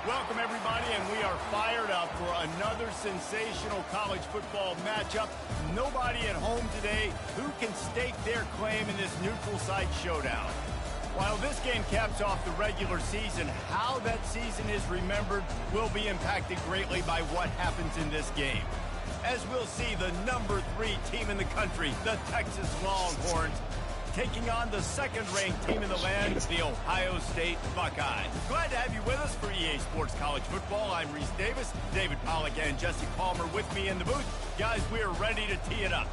Welcome, everybody, and we are fired up for another sensational college football matchup. Nobody at home today who can stake their claim in this neutral site showdown. While this game caps off the regular season, how that season is remembered will be impacted greatly by what happens in this game. As we'll see, the number 3 team in the country, the Texas Longhorns, taking on the second-ranked team in the land, the Ohio State Buckeyes. Glad to have you with us for EA Sports College Football. I'm Reese Davis, David Pollack and Jesse Palmer with me in the booth. Guys, we're ready to tee it up.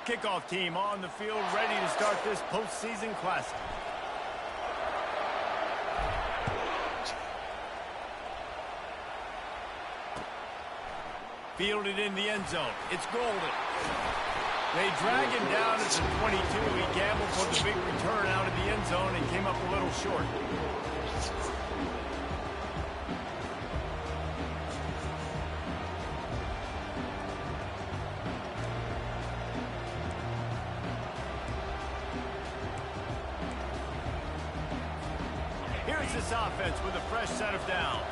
Kickoff team on the field, ready to start this postseason classic. Fielded in the end zone. It's Golden. They drag him down at the 22. He gambled for the big return out of the end zone and came up a little short. Here's this offense with a fresh set of downs.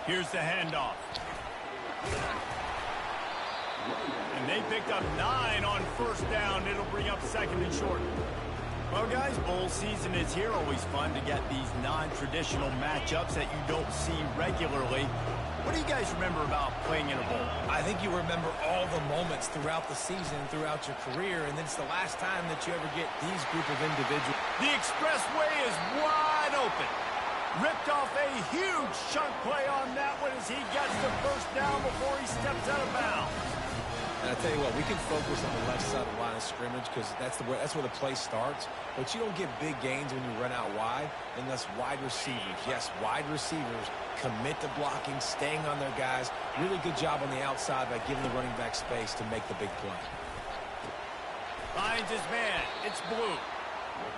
Here's the handoff. And they picked up 9 on first down. It'll bring up second and short. Well, guys, bowl season is here. Always fun to get these non-traditional matchups that you don't see regularly. What do you guys remember about playing in a bowl? I think you remember all the moments throughout the season, throughout your career, and then it's the last time that you ever get these group of individuals. The expressway is wide open. Ripped off a huge chunk play on that one as he gets the first down before he steps out of bounds. And I tell you what, we can focus on the left side of the line of scrimmage because that's where the play starts. But you don't get big gains when you run out wide unless wide receivers, yes, wide receivers commit to blocking, staying on their guys. Really good job on the outside by giving the running back space to make the big play. Finds his man. It's Blue.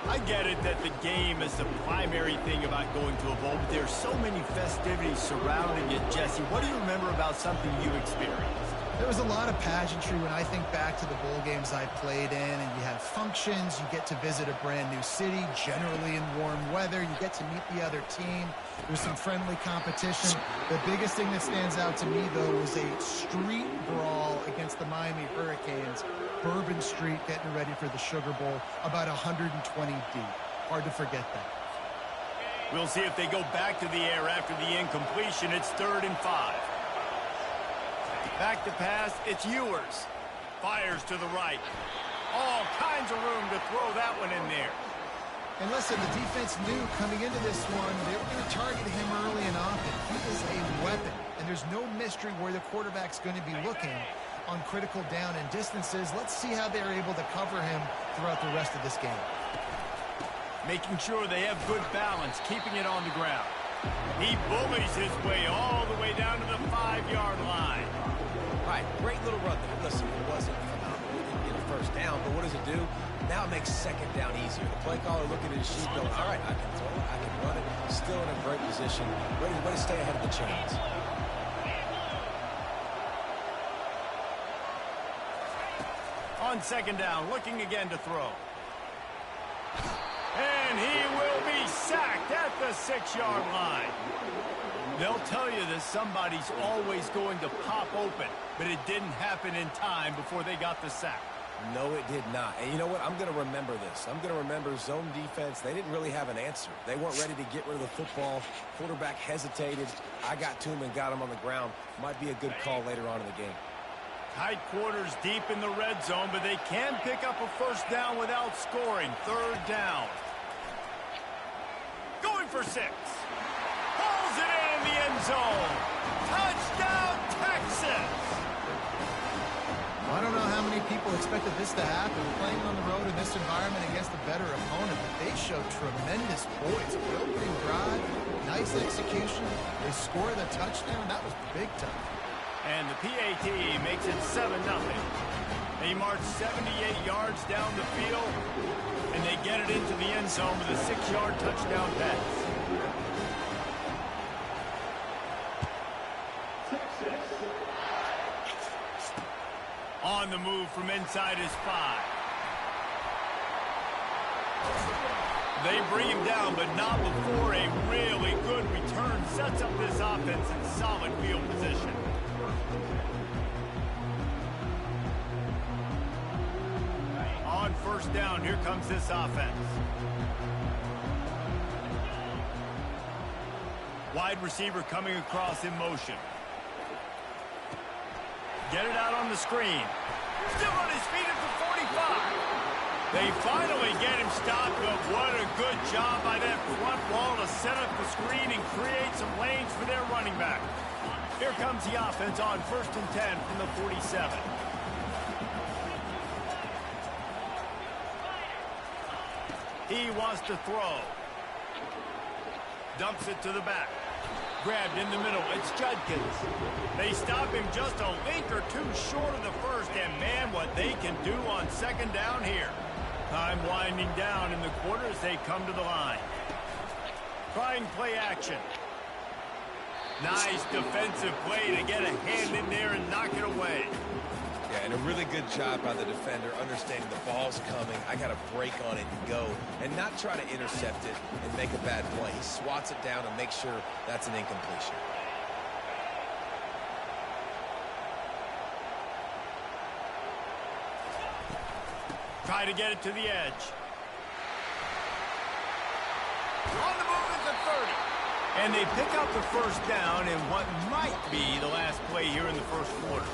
I get it that the game is the primary thing about going to a bowl, but there's so many festivities surrounding it. Jesse, what do you remember about something you experienced? There was a lot of pageantry when I think back to the bowl games I played in, and you have functions, you get to visit a brand new city, generally in warm weather, you get to meet the other team, there's some friendly competition. The biggest thing that stands out to me, though, was a street brawl against the Miami Hurricanes, Bourbon Street getting ready for the Sugar Bowl, about 120 deep. Hard to forget that. We'll see if they go back to the air after the incompletion. It's 3rd and 5. Back to pass, it's Ewers. Fires to the right. All kinds of room to throw that one in there. And listen, the defense knew coming into this one, they were going to target him early and often. He is a weapon, and there's no mystery where the quarterback's going to be looking on critical down and distances. Let's see how they're able to cover him throughout the rest of this game. Making sure they have good balance, keeping it on the ground. He bullies his way all the way down to the 5-yard line. All right, great little run there. Listen, it wasn't phenomenal. He didn't get a first down, but what does it do? Now it makes second down easier. The play caller looking at his sheet going, all right, I can throw it, I can run it. Still in a great position, ready to stay ahead of the chains. On second down, looking again to throw. And he will be sacked at the 6-yard line. They'll tell you that somebody's always going to pop open, but it didn't happen in time before they got the sack. No, it did not. And you know what? I'm going to remember this. I'm going to remember zone defense. They didn't really have an answer. They weren't ready to get rid of the football. Quarterback hesitated. I got to him and got him on the ground. Might be a good call later on in the game. Tight quarters deep in the red zone, but they can pick up a first down without scoring. 3rd down. Going for 6. Pulls it in the end zone. Touchdown, Texas! I don't know how many people expected this to happen. Playing on the road in this environment against a better opponent, but they showed tremendous poise. The opening drive, nice execution. They score the touchdown. That was big time. And the PAT makes it 7-0. They march 78 yards down the field, and they get it into the end zone with a 6-yard touchdown pass. On the move from inside his 5. They bring him down, but not before a really good return sets up this offense in solid field position. On first down, here comes this offense. Wide receiver coming across in motion. Get it out on the screen. Still on his feet at the 45. They finally get him stopped, but what a good job by that front wall to set up the screen and create some lanes for their running back. Here comes the offense on 1st and 10 from the 47. He wants to throw. Dumps it to the back. Grabbed in the middle. It's Judkins. They stop him just a link or two short of the first, and man, what they can do on second down here. Time winding down in the quarter as they come to the line. Trying play action. Nice defensive play to get a hand in there and knock it away. Yeah, and a really good job by the defender understanding the ball's coming. I got to break on it and go, and not try to intercept it and make a bad play. He swats it down and makes sure that's an incompletion. Try to get it to the edge. On the move at the 30. And they pick up the first down in what might be the last play here in the first quarter.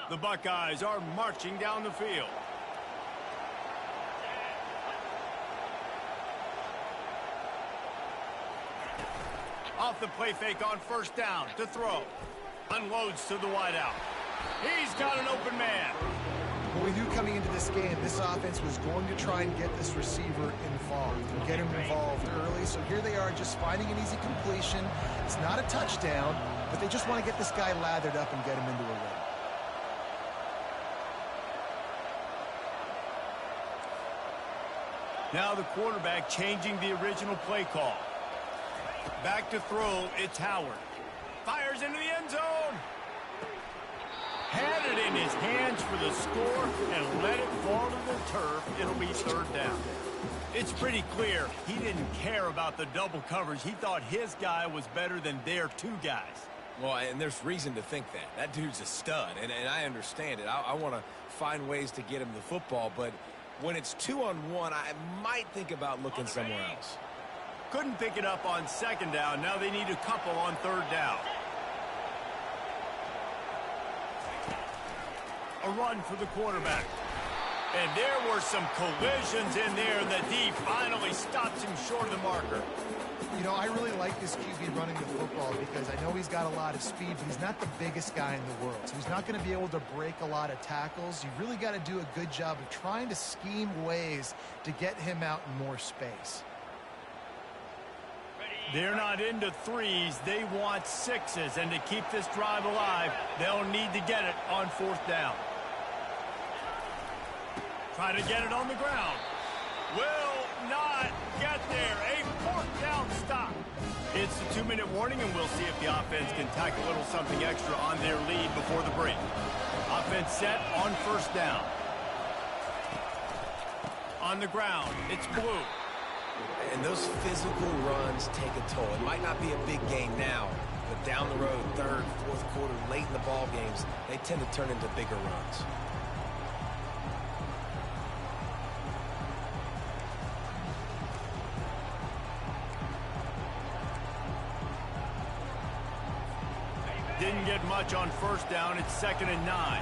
The Buckeyes are marching down the field. Off the play fake on first down to throw. Unloads to the wideout. He's got an open man. Well, we knew coming into this game, this offense was going to try and get this receiver involved and get him involved early. So here they are just finding an easy completion. It's not a touchdown, but they just want to get this guy lathered up and get him into a run. Now the quarterback changing the original play call. Back to throw, it's Howard. Fires into the end zone. Had it in his hands for the score and let it fall to the turf. It'll be third down. It's pretty clear he didn't care about the double coverage. He thought his guy was better than their two guys. Well, and there's reason to think that. That dude's a stud, and I understand it. I want to find ways to get him the football, but when it's 2-on-1, I might think about looking somewhere else. Couldn't pick it up on second down. Now they need a couple on third down. A run for the quarterback. And there were some collisions in there. The D finally stops him short of the marker. You know, I really like this QB running the football because I know he's got a lot of speed, but he's not the biggest guy in the world. So he's not going to be able to break a lot of tackles. You really got to do a good job of trying to scheme ways to get him out in more space. They're not into threes. They want sixes. And to keep this drive alive, they'll need to get it on fourth down. Try to get it on the ground. Will not get there. A fourth down stop. It's the 2-minute warning, and we'll see if the offense can tack a little something extra on their lead before the break. Offense set on first down. On the ground, it's Blue. And those physical runs take a toll. It might not be a big game now, but down the road, third, fourth quarter, late in the ball games, they tend to turn into bigger runs. Didn't get much on first down. It's 2nd and 9.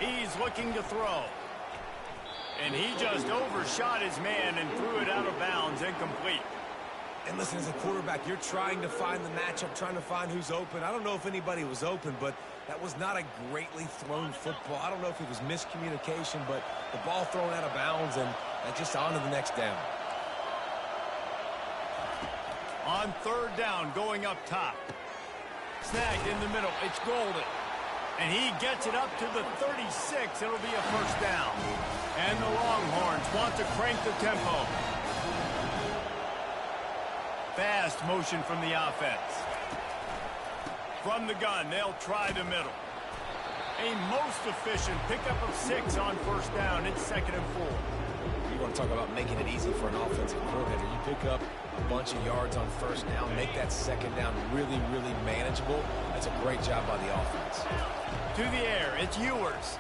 He's looking to throw. And he just overshot his man and threw it out of bounds, incomplete. And listen, as a quarterback, you're trying to find the matchup, trying to find who's open. I don't know if anybody was open, but that was not a greatly thrown football. I don't know if it was miscommunication, but the ball thrown out of bounds and just on to the next down. On third down, going up top. Snagged in the middle. It's Golden. And he gets it up to the 36. It'll be a first down. And the Longhorns want to crank the tempo. Fast motion from the offense. From the gun, they'll try the middle. A most efficient pickup of 6 on first down. It's 2nd and 4. You want to talk about making it easy for an offensive coordinator. You pick up a bunch of yards on first down, make that second down really, really manageable. That's a great job by the offense. To the air, it's Ewers.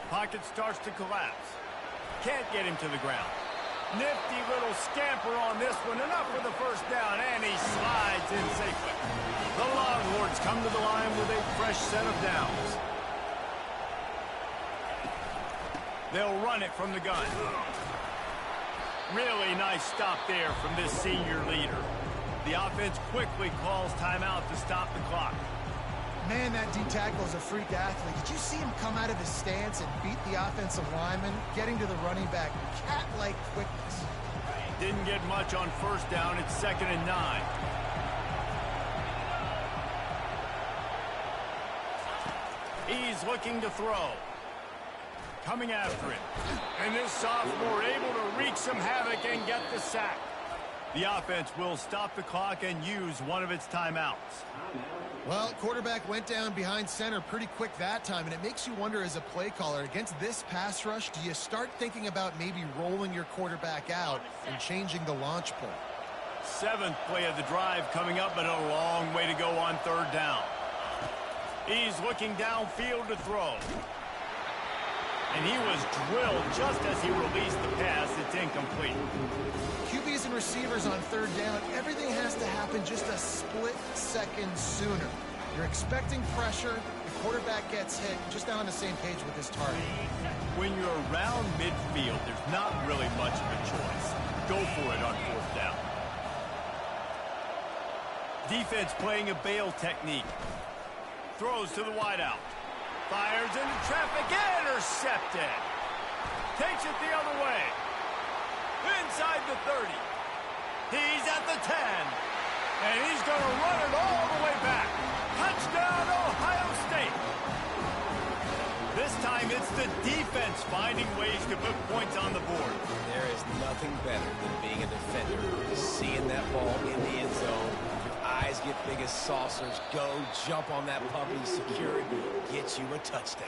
Pocket starts to collapse. Can't get him to the ground. Nifty little scamper on this one. Enough for the first down, and he slides in safely. The Longhorns come to the line with a fresh set of downs. They'll run it from the gun. Really nice stop there from this senior leader. The offense quickly calls timeout to stop the clock. Man, that D-tackle is a freak athlete. Did you see him come out of his stance and beat the offensive lineman, getting to the running back? Cat-like quickness. Didn't get much on first down. It's 2nd and 9. He's looking to throw. Coming after him. And this sophomore able to wreak some havoc and get the sack. The offense will stop the clock and use one of its timeouts. Well, quarterback went down behind center pretty quick that time, and it makes you wonder as a play caller, against this pass rush, do you start thinking about maybe rolling your quarterback out and changing the launch point? 7th play of the drive coming up, but a long way to go on third down. He's looking downfield to throw. And he was drilled just as he released the pass. It's incomplete. QBs and receivers on third down, everything has to happen just a split second sooner. You're expecting pressure, the quarterback gets hit, just not on the same page with his target. When you're around midfield, there's not really much of a choice. Go for it on fourth down. Defense playing a bail technique. Throws to the wideout. Fires into traffic, intercepted. Takes it the other way. Inside the 30. He's at the 10. And he's going to run it all the way back. Touchdown, Ohio State. This time it's the defense finding ways to put points on the board. There is nothing better than being a defender. Seeing that ball in the end zone. Eyes get big as saucers. Go jump on that puppy, secure it, get you a touchdown.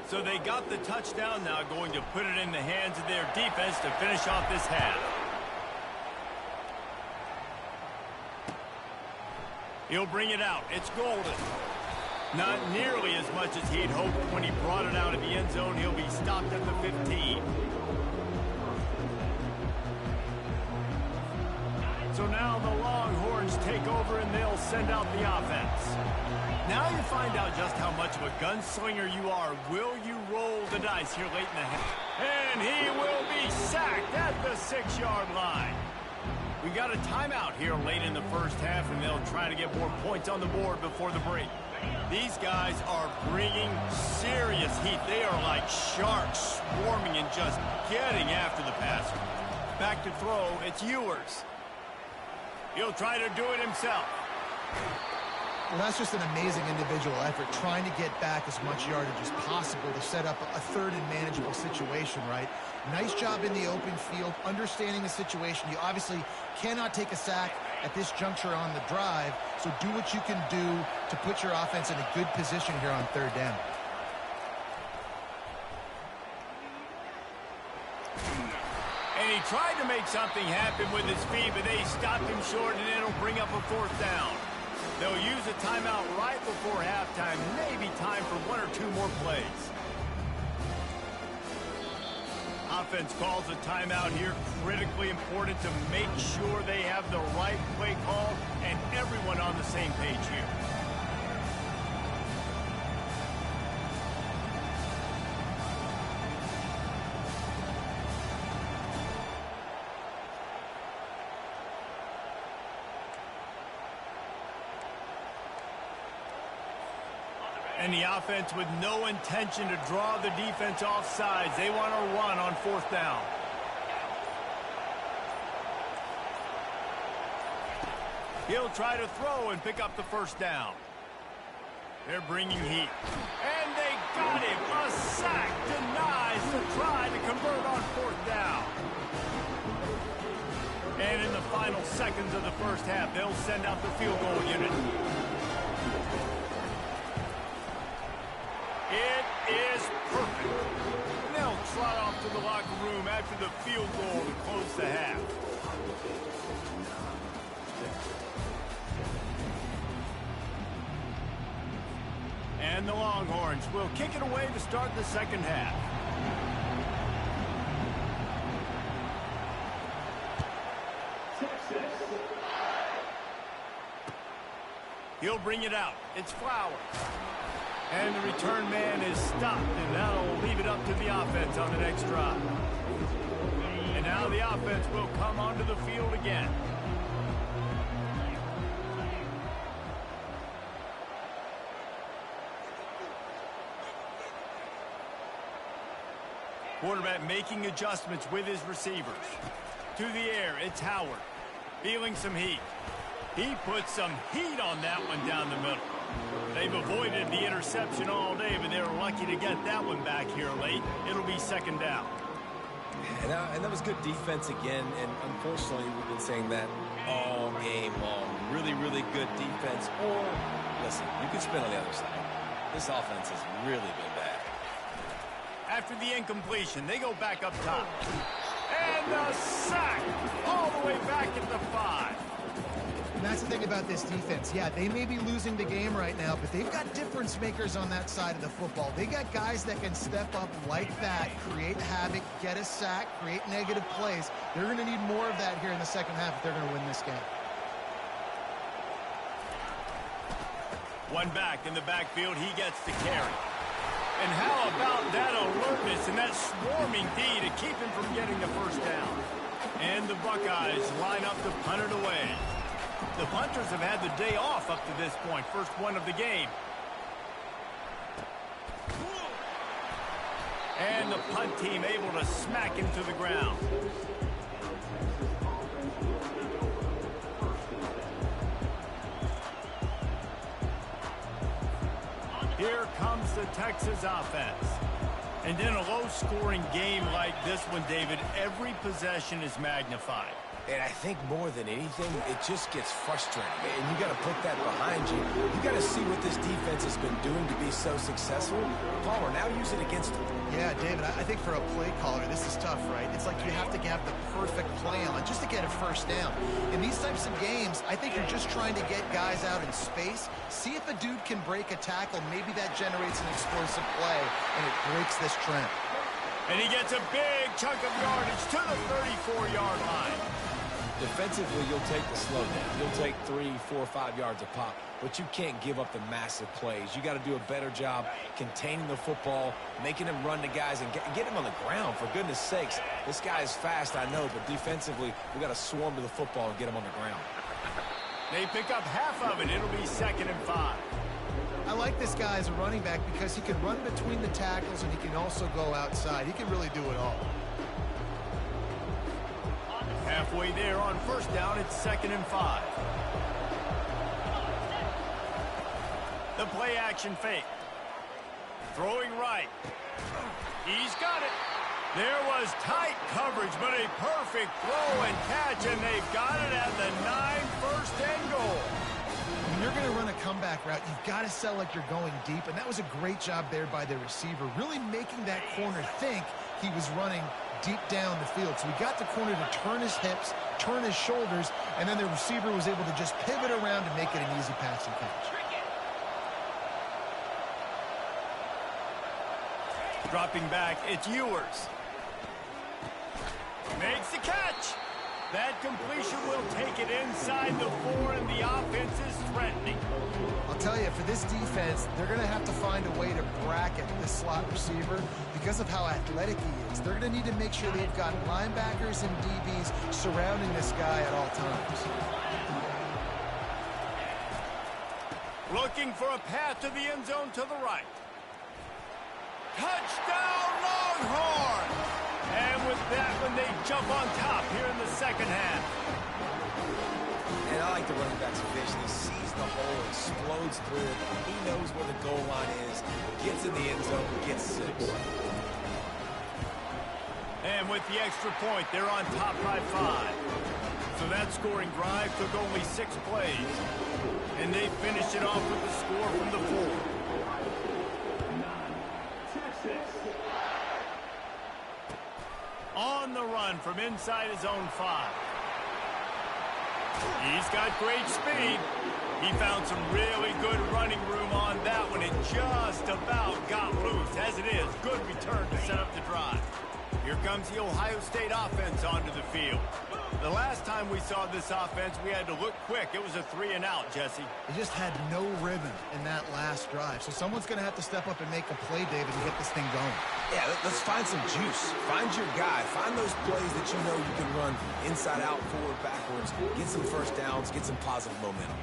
So they got the touchdown, now going to put it in the hands of their defense to finish off this half. He'll bring it out. It's Golden. Not nearly as much as he'd hoped when he brought it out of the end zone. He'll be stopped at the 15. So now the Longhorns take over and they'll send out the offense. Now you find out just how much of a gunslinger you are. Will you roll the dice here late in the half? And he will be sacked at the 6-yard line. We got a timeout here late in the first half, and they'll try to get more points on the board before the break. These guys are bringing serious heat. They are like sharks swarming and just getting after the passer. Back to throw, it's Ewers. He'll try to do it himself. Well, that's just an amazing individual effort, trying to get back as much yardage as possible to set up a third and manageable situation, right? Nice job in the open field, understanding the situation. You obviously cannot take a sack at this juncture on the drive, so do what you can do to put your offense in a good position here on third down. And he tried to make something happen with his feet, but they stopped him short, and it'll bring up a fourth down. They'll use a timeout right before halftime. Maybe time for one or two more plays. offense calls a timeout here. Critically important to make sure they have the right play call and everyone on the same page here. And the offense with no intention to draw the defense off sides. They want to run on fourth down. He'll try to throw and pick up the first down. They're bringing heat. And they got him. A sack denies the try to convert on fourth down. And in the final seconds of the first half, they'll send out the field goal unit. It is perfect. And they'll trot off to the locker room after the field goal to close the half. And the Longhorns will kick it away to start the second half. He'll bring it out. It's Flowers. And the return man is stopped, and that'll leave it up to the offense on the next drive. And now the offense will come onto the field again. Quarterback making adjustments with his receivers. To the air, it's Howard. Feeling some heat. He puts some heat on that one down the middle. They've avoided the interception all day, but they were lucky to get that one back here late. It'll be second down. And that was good defense again, and unfortunately we've been saying that all game long. Really, really good defense. Or, listen, you can spin on the other side. This offense has really been bad. After the incompletion, they go back up top. And the sack all the way back at the 5. And that's the thing about this defense. Yeah, they may be losing the game right now, but they've got difference makers on that side of the football. They got guys that can step up like that, create havoc, get a sack, create negative plays. They're going to need more of that here in the second half if they're going to win this game. One back in the backfield, he gets the carry. And how about that alertness and that swarming D to keep him from getting the first down? And the Buckeyes line up to punt it away. The punters have had the day off up to this point. First one of the game. And the punt team able to smack him to the ground. Here comes the Texas offense. And in a low-scoring game like this one, David, every possession is magnified. And I think more than anything, it just gets frustrating. And you got to put that behind you. You got to see what this defense has been doing to be so successful. Palmer, now use it against them. Yeah, David, I think for a play caller, this is tough, right? It's like you have to have the perfect play on just to get a first down. In these types of games, I think you're just trying to get guys out in space, see if a dude can break a tackle. Maybe that generates an explosive play, and it breaks this trend. And he gets a big chunk of yardage to the 34-yard line. Defensively, you'll take the slow down. You'll take 3, 4, 5 yards a pop, but you can't give up the massive plays. You got to do a better job containing the football, making him run the guys, and get him on the ground, for goodness sakes. This guy is fast, I know, but defensively, we got to swarm to the football and get him on the ground. They pick up half of it. It'll be 2nd and 5. I like this guy as a running back because he can run between the tackles and he can also go outside. He can really do it all. Halfway there on first down, it's 2nd and 5. The play action fake. Throwing right. He's got it. There was tight coverage, but a perfect throw and catch, and they've got it at the 9, first and goal. When you're going to run a comeback route, you've got to sell like you're going deep, and that was a great job there by the receiver, really making that corner think he was running deep down the field. So he got the corner to turn his hips, turn his shoulders, and then the receiver was able to just pivot around and make it an easy passing catch. Dropping back, it's Ewers. Makes the catch. That completion will take it inside the 4, and the offense is threatening. I'll tell you, for this defense, they're going to have to find a way to bracket this slot receiver because of how athletic he is. They're going to need to make sure they've got linebackers and DBs surrounding this guy at all times. Looking for a path to the end zone to the right. Touchdown, Longhorns! And with that one, they jump on top here in the second half. And I like the running back's vision. He sees the hole, explodes through it. He knows where the goal line is, gets in the end zone, gets 6. And with the extra point, they're on top by 5. So that scoring drive took only 6 plays. And they finished it off with the score from the 4. On the run from inside his own 5. He's got great speed. He found some really good running room on that one and just about got loose. As it is, good return to set up the drive. Here comes the Ohio State offense onto the field. The last time we saw this offense, we had to look quick. It was a 3-and-out, Jesse. They just had no rhythm in that last drive. So someone's going to have to step up and make a play, David, and get this thing going. Yeah, let's find some juice. Find your guy. Find those plays that you know you can run inside out, forward, backwards. Get some first downs. Get some positive momentum.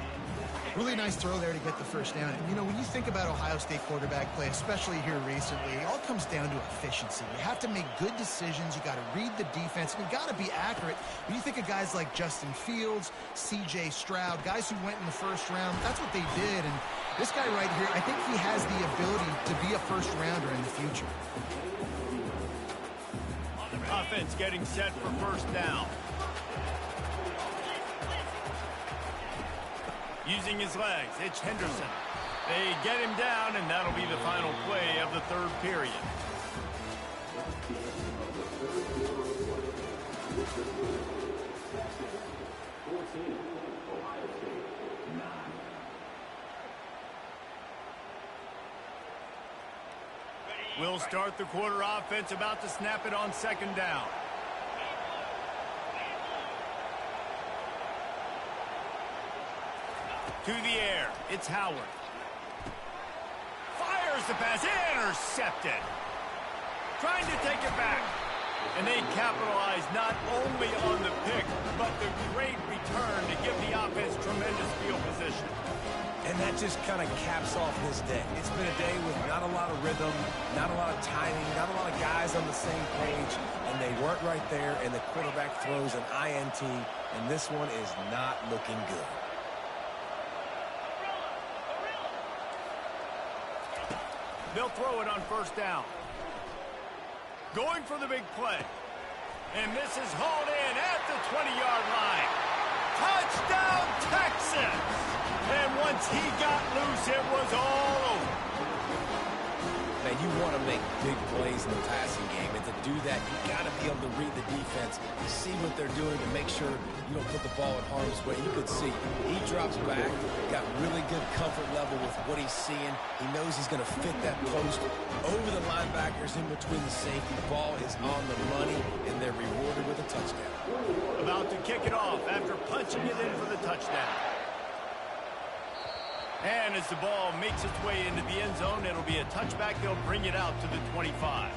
Really nice throw there to get the first down. And, you know, when you think about Ohio State quarterback play, especially here recently, it all comes down to efficiency. You have to make good decisions. You got to read the defense, and you got to be accurate. When you think of guys like Justin Fields, C.J. Stroud, guys who went in the first round, that's what they did. And this guy right here, I think he has the ability to be a first-rounder in the future. Offense getting set for first down. Using his legs, it's Henderson. They get him down, and that'll be the final play of the third period. We'll start the quarter. Offense about to snap it on second down. To the air, it's Howard. Fires the pass, intercepted. Trying to take it back. And they capitalize not only on the pick, but the great return to give the offense tremendous field position. And that just kind of caps off this day. It's been a day with not a lot of rhythm, not a lot of timing, not a lot of guys on the same page, and they weren't right there, and the quarterback throws an INT, and this one is not looking good. They'll throw it on first down. Going for the big play. And this is hauled in at the 20-yard line. Touchdown, Texas! And once he got loose, it was all over. Man, you want to make big plays in the passing game, and to do that, you got to be able to read the defense, see what they're doing to make sure you don't put the ball in harm's way. You could see he drops back, got really good comfort level with what he's seeing. He knows he's going to fit that post over the linebackers in between the safety. Ball is on the money, and they're rewarded with a touchdown. About to kick it off after punching it in for the touchdown. And as the ball makes its way into the end zone, it'll be a touchback. They'll bring it out to the 25.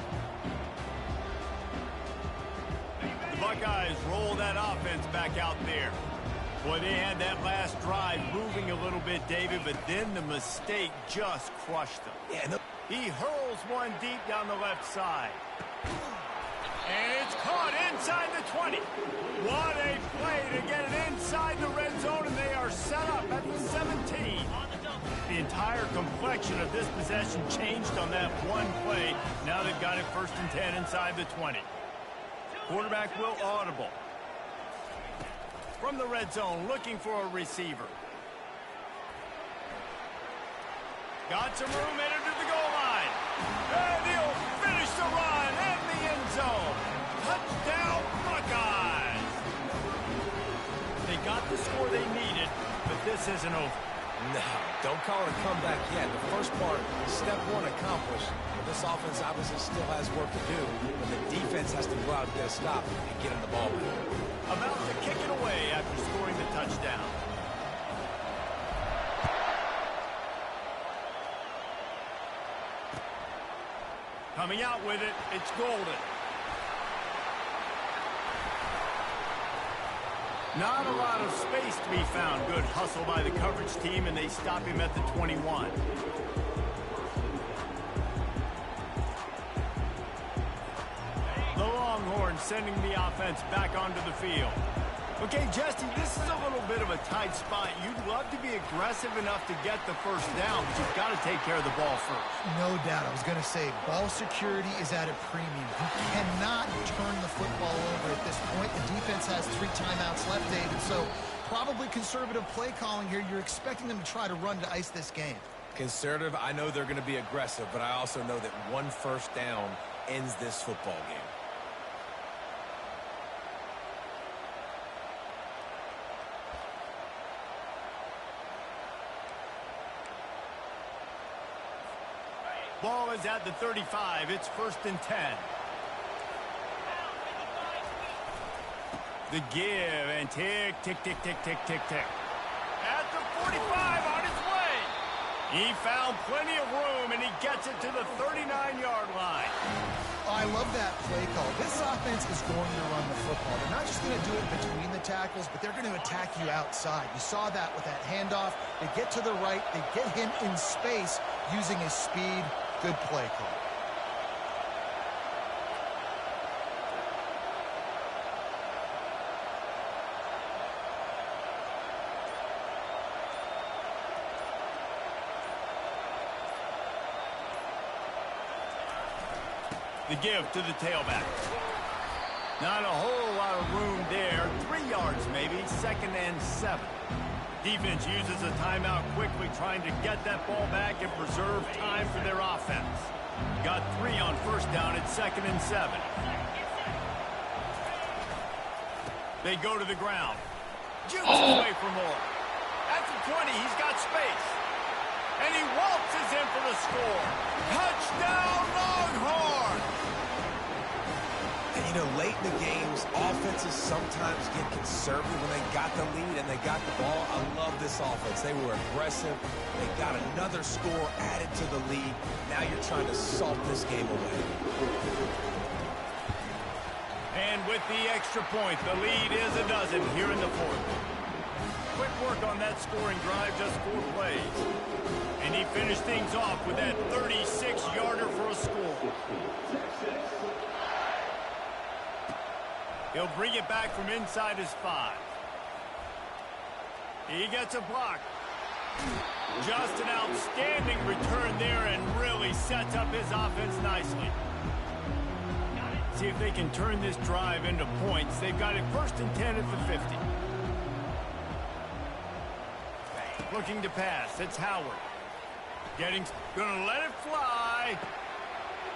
The Buckeyes roll that offense back out there. Boy, they had that last drive moving a little bit, David, but then the mistake just crushed them. Yeah, He hurls one deep down the left side. And it's caught inside the 20. What a play to get it inside the red zone, and they are set up at the 17. The entire complexion of this possession changed on that one play. Now they've got it 1st and 10 inside the 20. Quarterback will audible. From the red zone, looking for a receiver. Got some room, entered to the goal line. And he'll finish the run in the end zone. Touchdown, Buckeyes. They got the score they needed, but this isn't over. No, don't call it a comeback yet. The first part, step one accomplished. This offense obviously still has work to do, but the defense has to go out and get a stop and get him the ball back. About to kick it away after scoring the touchdown. Coming out with it, it's Golden. Not a lot of space to be found. Good hustle by the coverage team, and they stop him at the 21. The Longhorns sending the offense back onto the field. Okay, Jesse, this is a little bit of a tight spot. You'd love to be aggressive enough to get the first down, but you've got to take care of the ball first. No doubt. I was going to say, ball security is at a premium. You cannot turn the football over at this point. The defense has 3 timeouts left, David, so probably conservative play calling here. You're expecting them to try to run to ice this game. Conservative, I know they're going to be aggressive, but I also know that one first down ends this football game. Ball is at the 35. It's 1st and 10. The give and tick, tick, tick, tick, tick, tick, tick. At the 45 on his way. He found plenty of room, and he gets it to the 39-yard line. Oh, I love that play call. This offense is going to run the football. They're not just going to do it between the tackles, but they're going to attack you outside. You saw that with that handoff. They get to the right. They get him in space using his speed. Good play call. The give to the tailback. Not a whole lot of room there. 3 yards maybe. 2nd and 7. Defense uses a timeout quickly, trying to get that ball back and preserve time for their offense. Got 3 on first down. It's 2nd and 7. They go to the ground. Jukes his way for more. At the 20, he's got space. And he waltzes in for the score. Touchdown, Longhorn! And, you know, late in the games, offenses sometimes get conservative when they got the lead and they got the ball. I love this offense. They were aggressive. They got another score added to the lead. Now you're trying to salt this game away. And with the extra point, the lead is a dozen here in the 4th. Quick work on that scoring drive, just 4 plays. And he finished things off with that 36-yarder for a score. He'll bring it back from inside his 5. He gets a block. Just an outstanding return there and really sets up his offense nicely. See if they can turn this drive into points. They've got it 1st and 10 at the 50. Looking to pass. It's Howard. Gonna let it fly.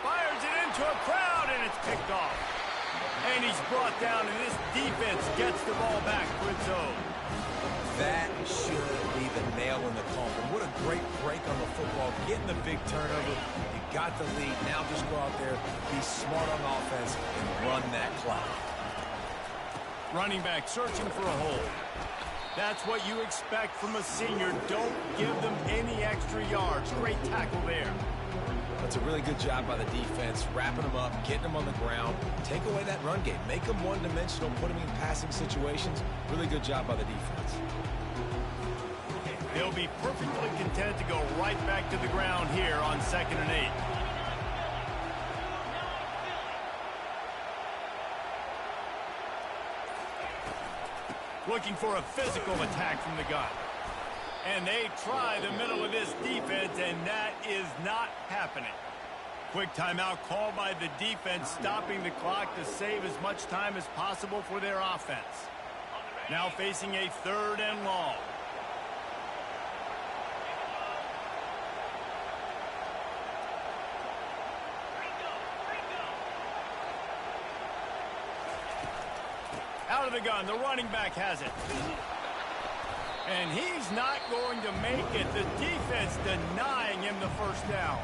Fires it into a crowd, and it's picked off. And he's brought down, and this defense gets the ball back for its own. That should be the nail in the coffin. What a great break on the football. Getting the big turnover. You got the lead. Now just go out there, be smart on offense, and run that clock. Running back searching for a hole. That's what you expect from a senior. Don't give them any extra yards. Great tackle there. That's a really good job by the defense, wrapping them up, getting them on the ground, take away that run game, make them one-dimensional, put them in passing situations. Really good job by the defense. They'll be perfectly content to go right back to the ground here on 2nd and 8. Looking for a physical attack from the gun. And they try the middle of this defense, and that is not happening. Quick timeout called by the defense, stopping the clock to save as much time as possible for their offense. Now facing a 3rd and long. Out of the gun, the running back has it. And he's not going to make it. The defense denying him the first down.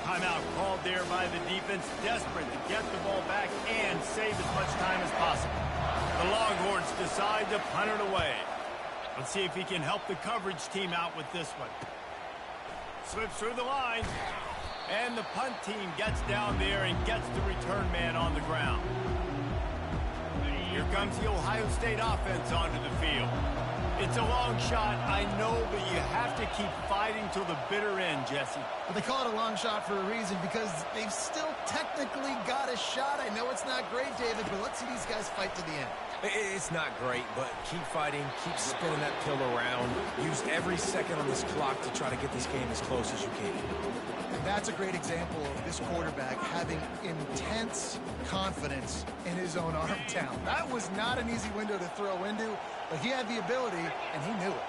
Timeout called there by the defense, desperate to get the ball back and save as much time as possible. The Longhorns decide to punt it away. Let's see if he can help the coverage team out with this one. Slips through the line. And the punt team gets down there and gets the return man on the ground. Here comes the Ohio State offense onto the field. It's a long shot, I know, but you have to keep fighting till the bitter end, Jesse. But they call it a long shot for a reason, because they've still technically got a shot. I know it's not great, David, but let's see these guys fight to the end. It's not great, but keep fighting, keep spinning that pill around. Use every second on this clock to try to get this game as close as you can. And that's a great example of this quarterback having intense confidence in his own arm talent. That was not an easy window to throw into, but he had the ability, and he knew it.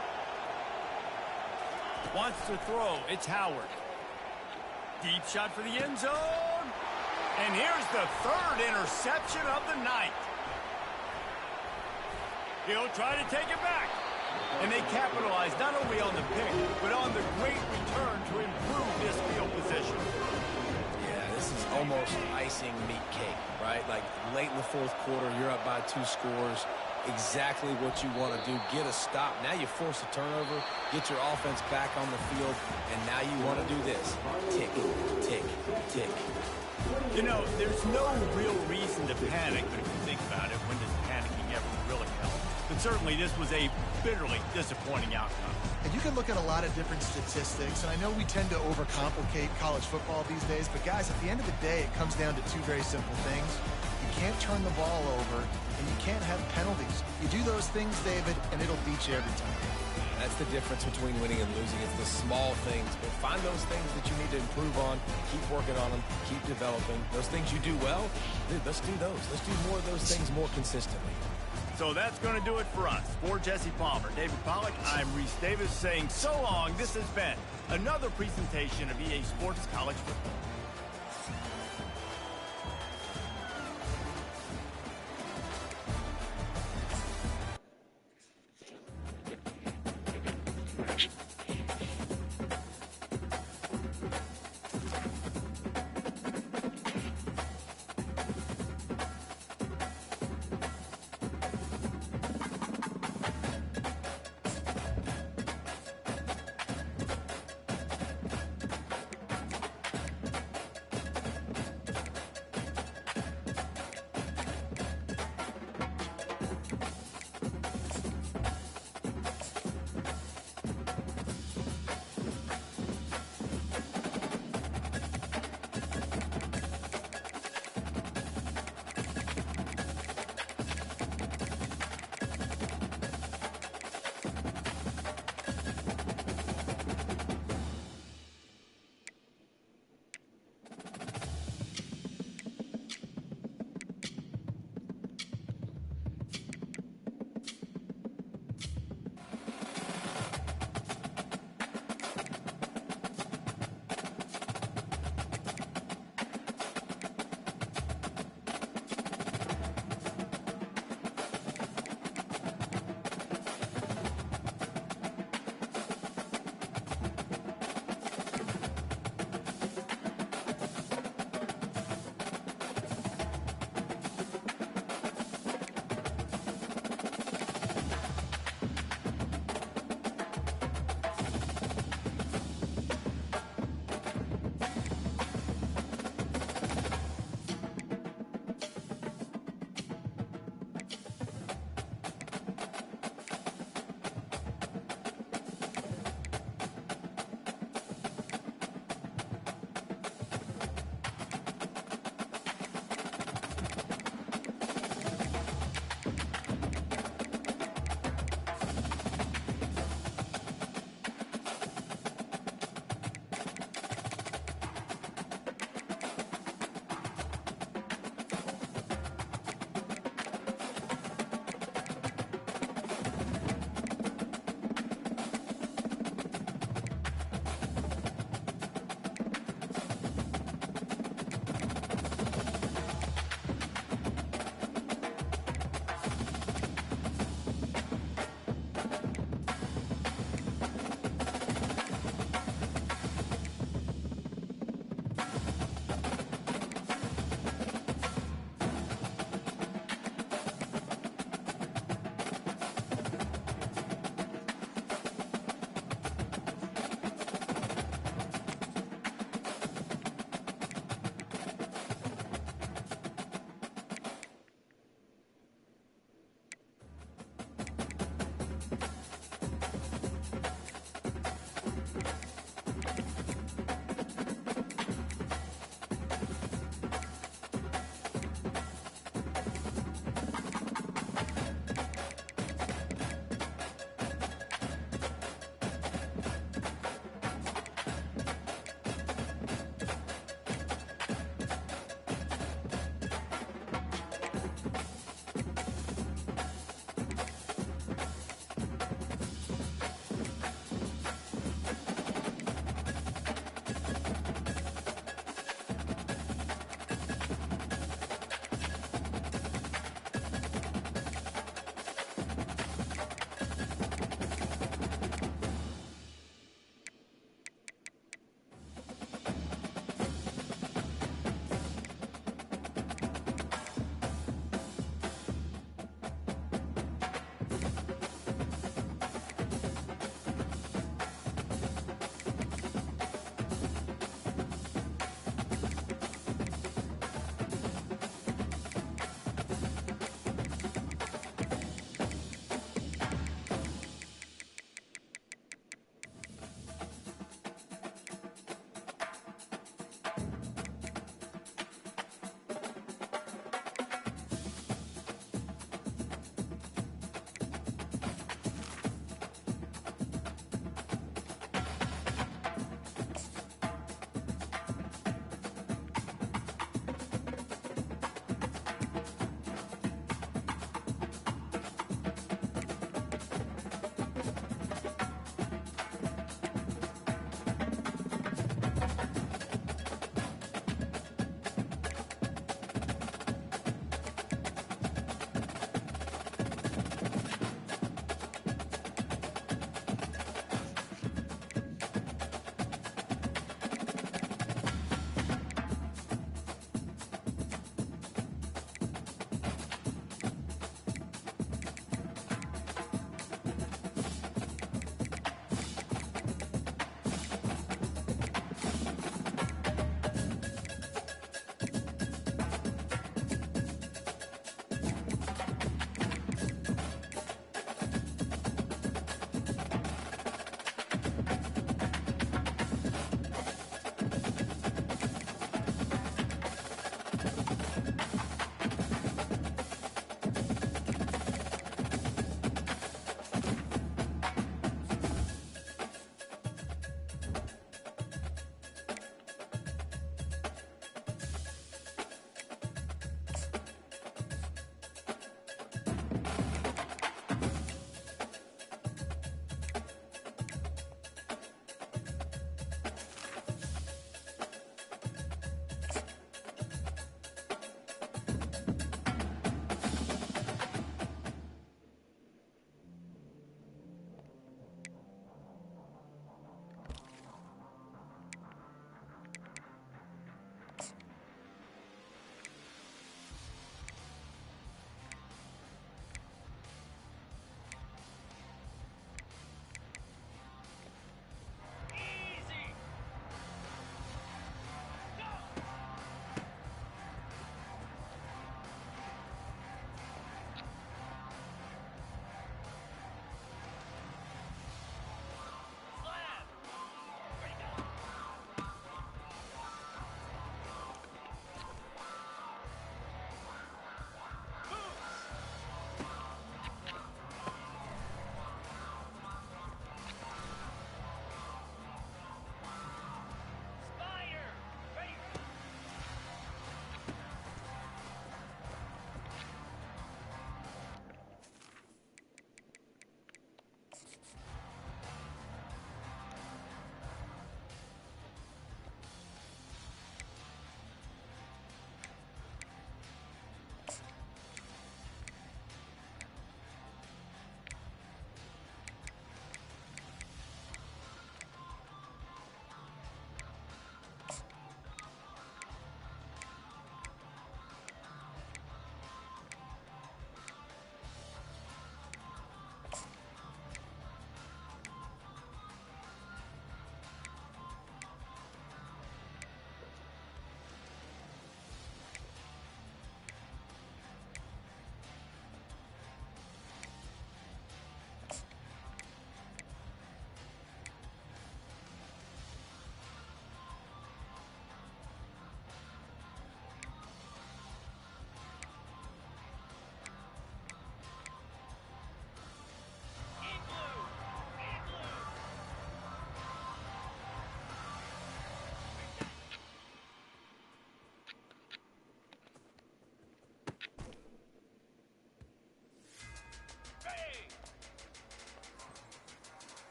Wants to throw. It's Howard. Deep shot for the end zone. And here's the third interception of the night. He'll try to take it back. And they capitalize not only on the pick, but on the great return to improve this field position. Yeah, this is almost icing meat cake, right? Like late in the fourth quarter, you're up by 2 scores. Exactly what you want to do. Get a stop. Now you force a turnover, get your offense back on the field, and now you want to do this. Tick, tick, tick. You know, there's no real reason to panic, but if you think about it, when does panicking ever really help? But certainly this was a bitterly disappointing outcome. And you can look at a lot of different statistics, and I know we tend to overcomplicate college football these days, but guys, at the end of the day, it comes down to 2 very simple things. You can't turn the ball over, and you can't have penalties. You do those things, David, and it'll beat you every time. That's the difference between winning and losing. It's the small things, but find those things that you need to improve on, keep working on them, keep developing. Those things you do well, dude, let's do those. Let's do more of those things more consistently. So that's going to do it for us. For Jesse Palmer, David Pollack, I'm Reese Davis saying so long. This has been another presentation of EA Sports College Football.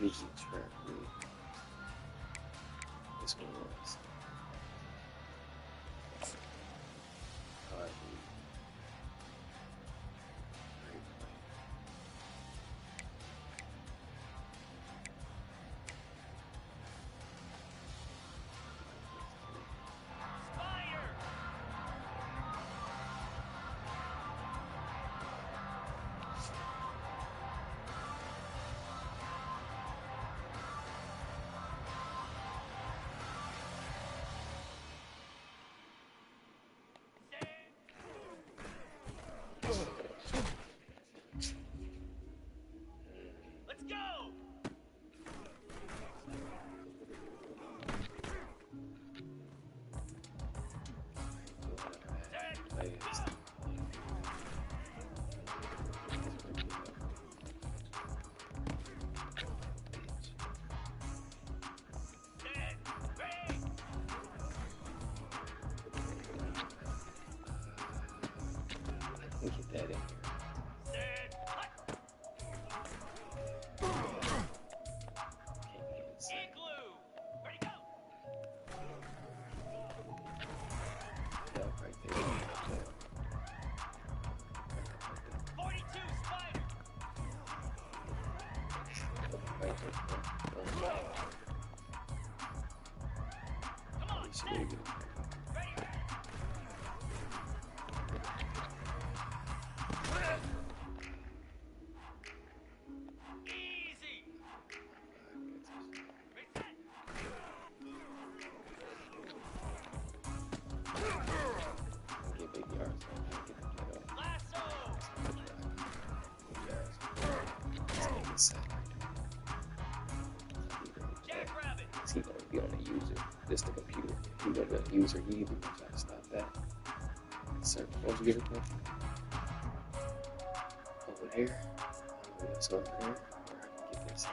Usually track me. This one was. Get that in here. He gonna be on the user. This the computer. He gonna be on the user. He even try to stop that. Sir, won't you get it quick? Over there. Let's go over there. Get this.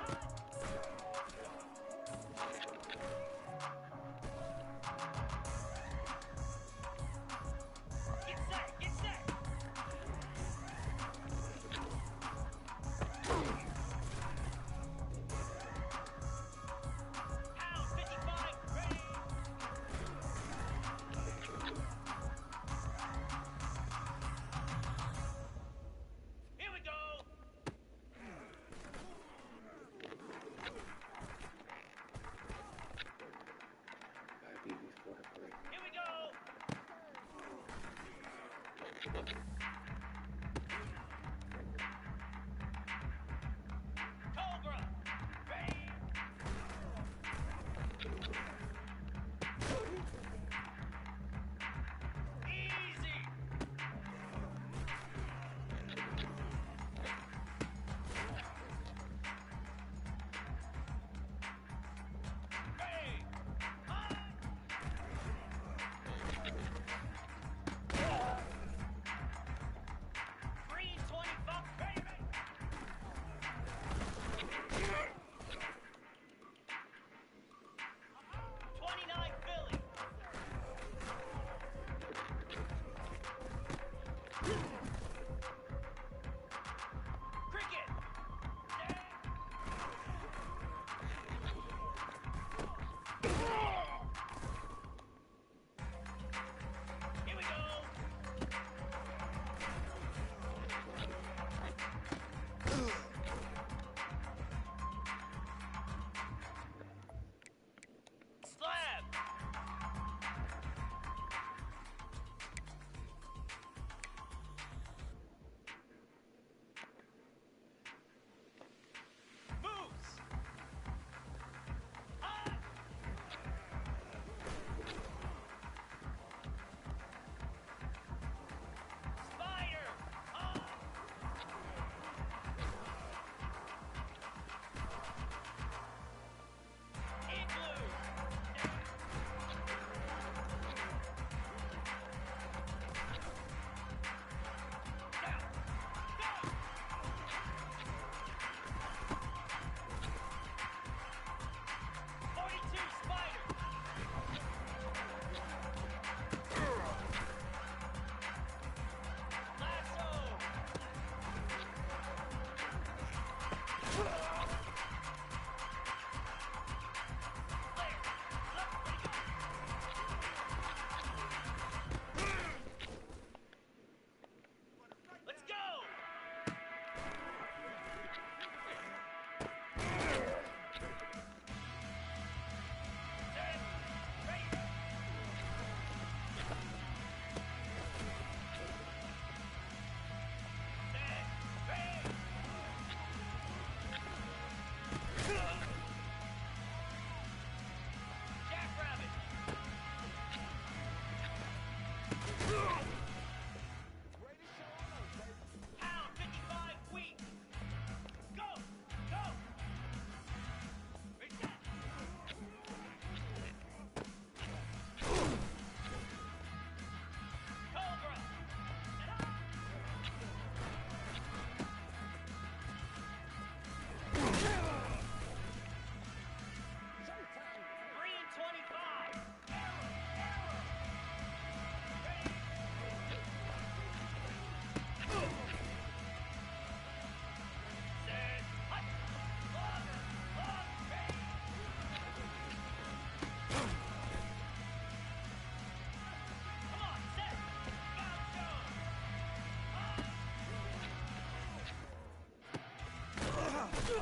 29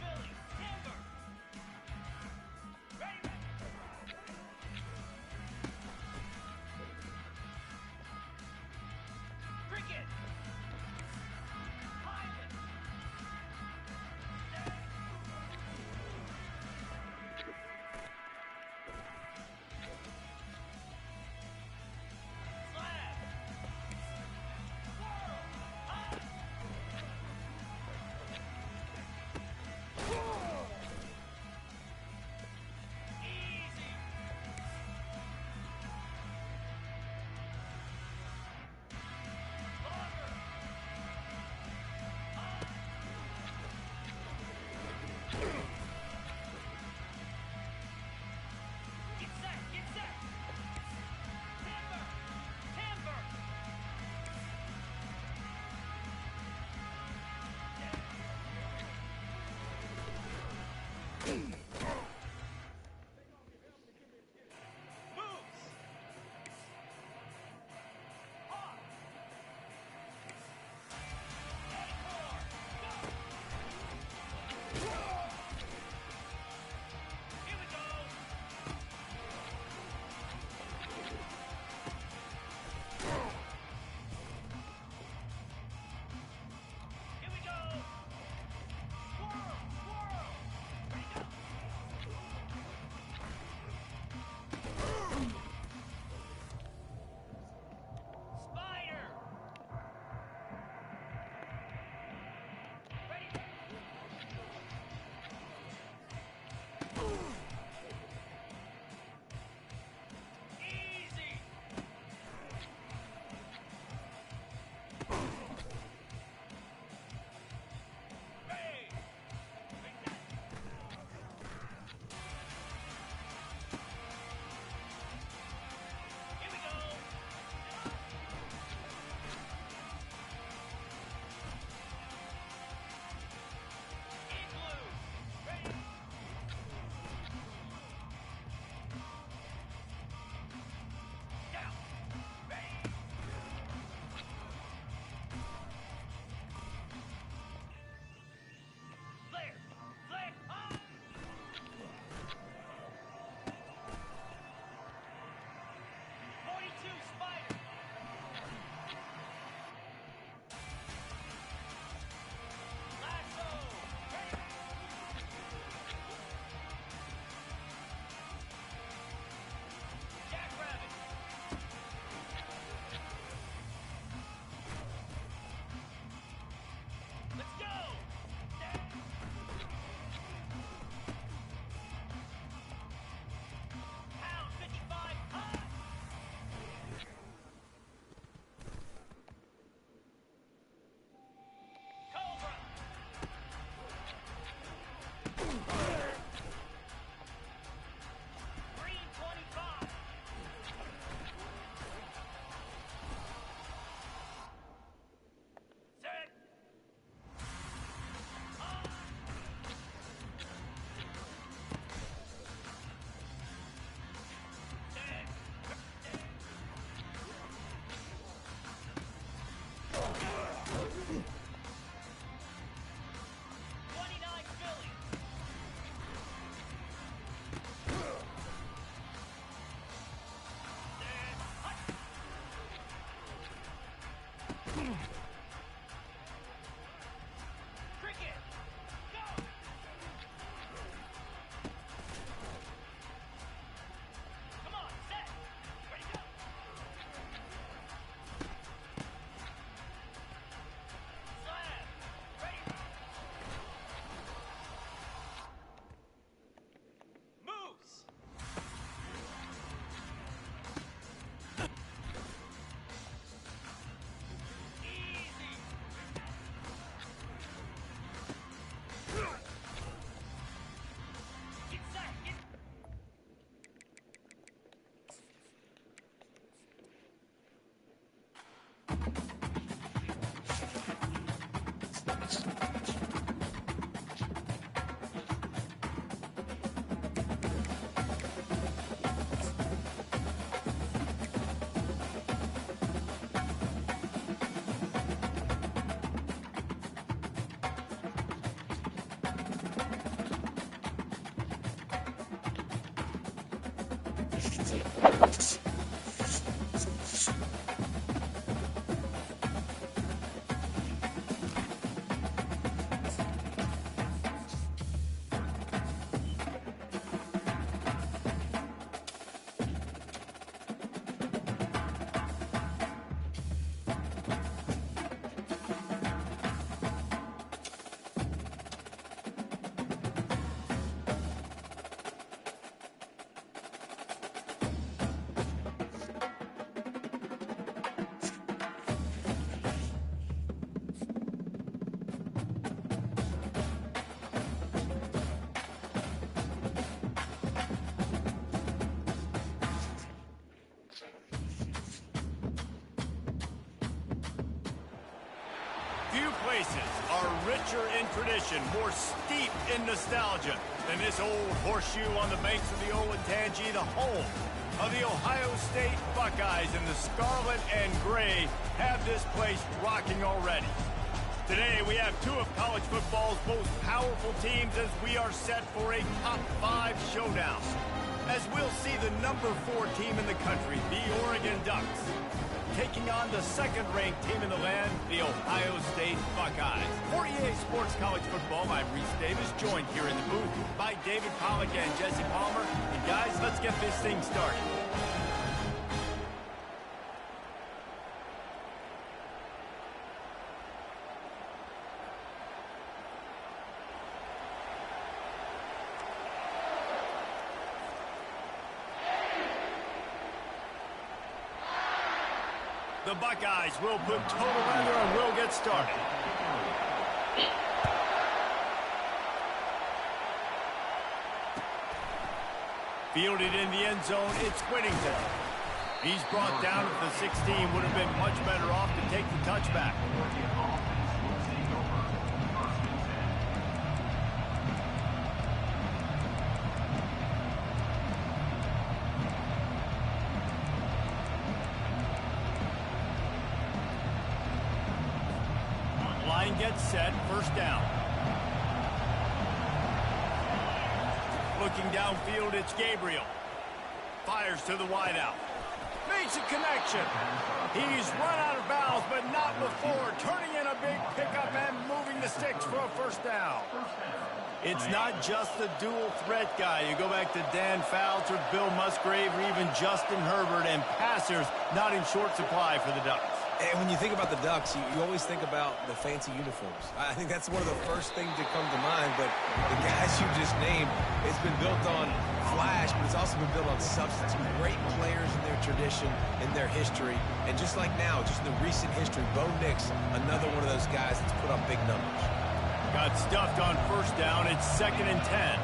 Philly, Denver. Ready, Cricket. Highland. Slab. World. High. Easy. Longer. Get set, get set. Timber, timber. Moves. Hawk. Acorn. Go. Here we go. Here we go. Swirl, swirl. Ready, go. Spider. Ready. Easy. Hey. Here we go. Igloo. Ready. Down. Ready. Flare. Flare. Ah. 42 Spider. Lasso. Ready. Jackrabbit. Let's go. Pound 55. High. Cobra. Green 25. Set. Set. 29 Philly. Few places are richer in tradition, more steep in nostalgia than this old horseshoe on the banks of the Olentangy, the home of the Ohio State Buckeyes. And the scarlet and gray have this place rocking already. Today we have two of college football's most powerful teams as we are set for a top 5 showdown. As we'll see the number 4 team in the country, the Oregon Ducks, taking on the second-ranked team in the land, the Ohio State Buckeyes. For EA Sports College Football, I'm Reese Davis, joined here in the booth by David Pollack and Jesse Palmer. And guys, let's get this thing started. The Buckeyes will put total leather and will get started. Fielded in the end zone, it's Whittington. He's brought down at the 16, would have been much better off to take the touchback. Line gets set, first down. Looking downfield, it's Gabriel. Fires to the wideout. Makes a connection. He's run out of bounds, but not before. Turning in a big pickup and moving the sticks for a first down. It's not just the dual threat guy. You go back to Dan Fouts or Bill Musgrave or even Justin Herbert, and passers not in short supply for the Ducks. And when you think about the Ducks, you always think about the fancy uniforms. I think that's one of the first things that come to mind, but the guys you just named, it's been built on flash, but it's also been built on substance. Great players in their tradition, in their history, and just like now, just in the recent history, Bo Nix, another one of those guys that's put up big numbers. Got stuffed on first down, it's 2nd and 10.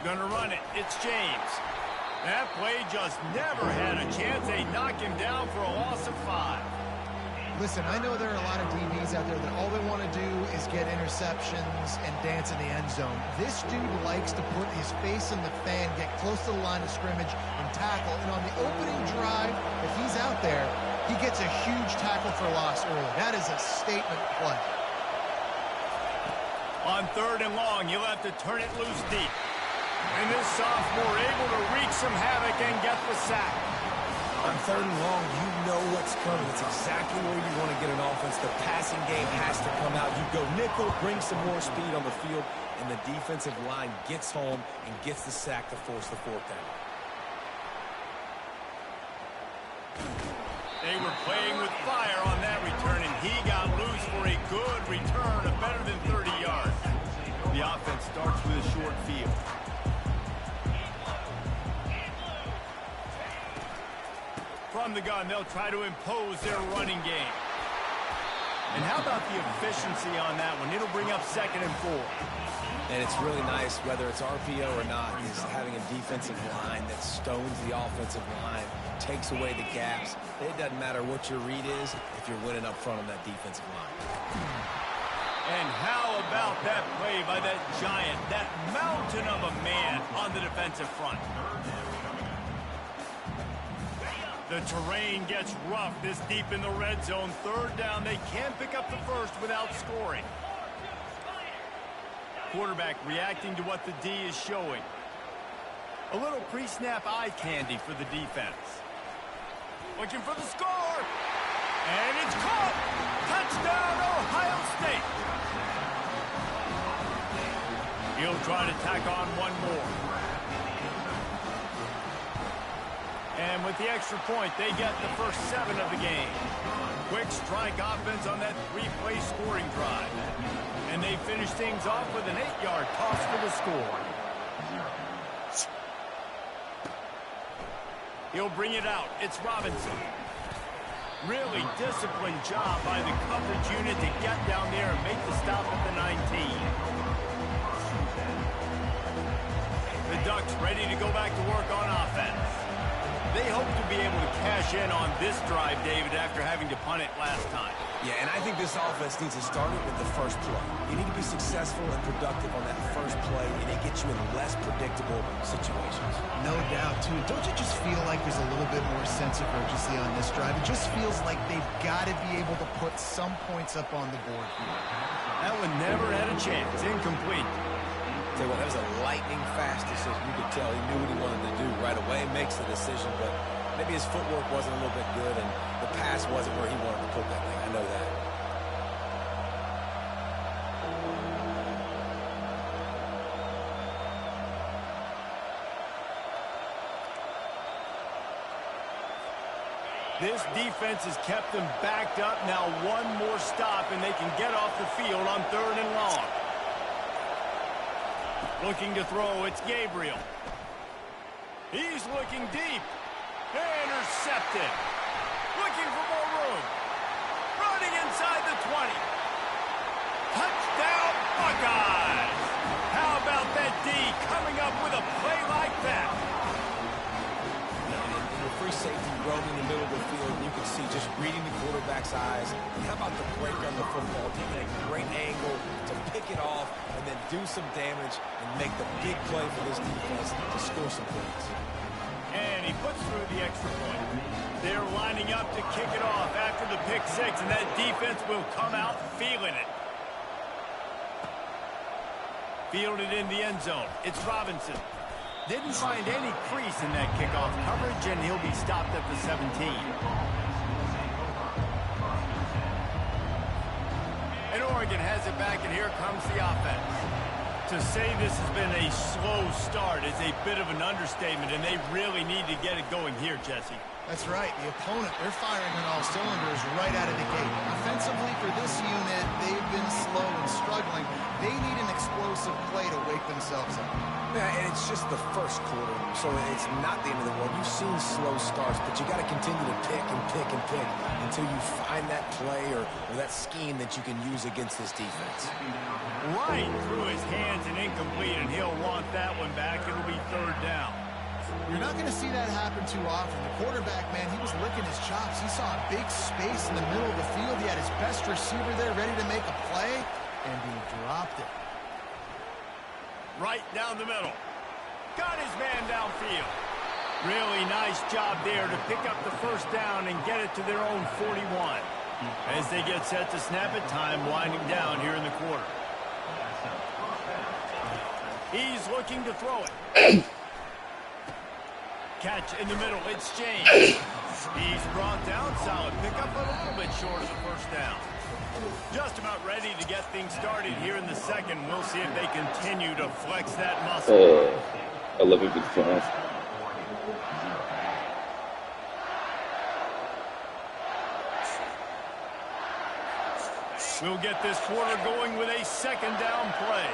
Gonna run it, it's James. That play just never had a chance. They knock him down for a loss of 5. Listen, I know there are a lot of DBs out there that all they want to do is get interceptions and dance in the end zone. This dude likes to put his face in the fan, get close to the line of scrimmage, and tackle. And on the opening drive, if he's out there, he gets a huge tackle for loss early. That is a statement play. On 3rd and long, he'll have to turn it loose deep. And this sophomore able to wreak some havoc and get the sack. On 3rd and long, you know what's coming. It's exactly where you want to get an offense. The passing game has to come out. You go nickel, bring some more speed on the field, and the defensive line gets home and gets the sack to force the 4th down. They were playing with fire on that return, and he got loose for a good return of better than 30 yards. The offense starts with a short field. From the gun, they'll try to impose their running game. And how about the efficiency on that one? It'll bring up 2nd and 4. And it's really nice, whether it's RPO or not, is having a defensive line that stones the offensive line, takes away the gaps. It doesn't matter what your read is if you're winning up front on that defensive line. And how about that play by that giant, that mountain of a man on the defensive front? The terrain gets rough this deep in the red zone. 3rd down, they can't pick up the first without scoring. Quarterback reacting to what the D is showing. A little pre-snap eye candy for the defense. Looking for the score. And it's caught. Touchdown, Ohio State. He'll try to tack on one more. And with the extra point, they get the first 7 of the game. Quick strike offense on that 3-play scoring drive. And they finish things off with an 8-yard toss for the score. He'll bring it out. It's Robinson. Really disciplined job by the coverage unit to get down there and make the stop at the 19. The Ducks ready to go back to work on offense. They hope to be able to cash in on this drive, David, after having to punt it last time. Yeah, and I think this offense needs to start it with the first play. You need to be successful and productive on that first play, and it gets you in less predictable situations. No doubt, too. Don't you just feel like there's a little bit more sense of urgency on this drive? It just feels like they've got to be able to put some points up on the board here. That one never had a chance. Incomplete. Tell you what, that was a lightning-fast decision. You could tell he knew what he wanted to do right away, makes the decision, but maybe his footwork wasn't a little bit good, and the pass wasn't where he wanted to put that thing. I know that. This defense has kept them backed up. Now one more stop, and they can get off the field on 3rd and long. Looking to throw, it's Gabriel. He's looking deep. Intercepted. Looking for more room. Running inside the 20. Touchdown, Buckeyes. How about that D coming up with a play like that? And the free safety roaming in the middle of the field, and you can see just reading the quarterback's eyes. And how about the break on the football? Taking a great angle to pick it off and then do some damage and make the big play for this defense to score some points. And he puts through the extra point. They're lining up to kick it off after the pick 6, and that defense will come out feeling it. Fielded in the end zone. It's Robinson. Didn't find any crease in that kickoff coverage, and he'll be stopped at the 17. And Oregon has it back, and here comes the offense. To say this has been a slow start is a bit of an understatement, and they really need to get it going here, Jesse. That's right. The opponent, they're firing on all cylinders right out of the gate. Offensively for this unit, they've been slow and struggling. They need an explosive play to wake themselves up. Yeah, and it's just the first quarter, so it's not the end of the world. You've seen slow starts, but you got to continue to pick and pick and pick until you find that play or that scheme that you can use against this defense. Right through his hands and incomplete, and he'll want that one back. It'll be 3rd down. You're not going to see that happen too often. The quarterback, man, he was licking his chops. He saw a big space in the middle of the field. He had his best receiver there ready to make a play, and he dropped it. Right down the middle. Got his man downfield. Really nice job there to pick up the first down and get it to their own 41. As they get set to snap it, time winding down here in the quarter. He's looking to throw it. Catch in the middle, it's James. He's brought down, solid pickup, but a little bit short of the first down. Just about ready to get things started here in the second. We'll see if they continue to flex that muscle. I love it with fun. We'll get this quarter going with a 2nd down play.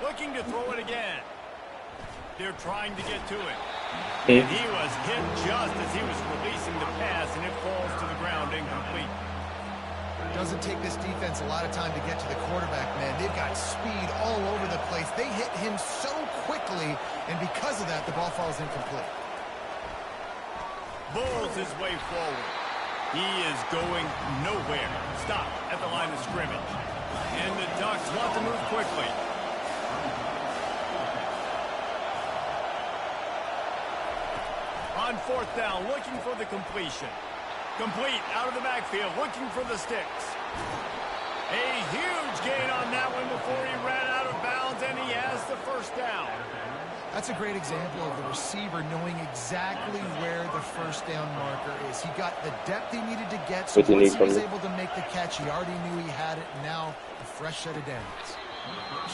Looking to throw it again. They're trying to get to it. And he was hit just as he was releasing the pass, and it falls to the ground incomplete. Doesn't take this defense a lot of time to get to the quarterback, man. They've got speed all over the place. They hit him so quickly, and because of that, the ball falls incomplete. Bulls his way forward. He is going nowhere. Stop at the line of scrimmage. And the Ducks want to move quickly. On 4th down, looking for the completion. Complete out of the backfield, looking for the sticks. A huge gain on that one before he ran out of bounds, and he the first down. That's a great example of the receiver knowing exactly where the first down marker is. He got the depth he needed to get, so once he was able to make the catch, he already knew he had it, and now a fresh set of downs.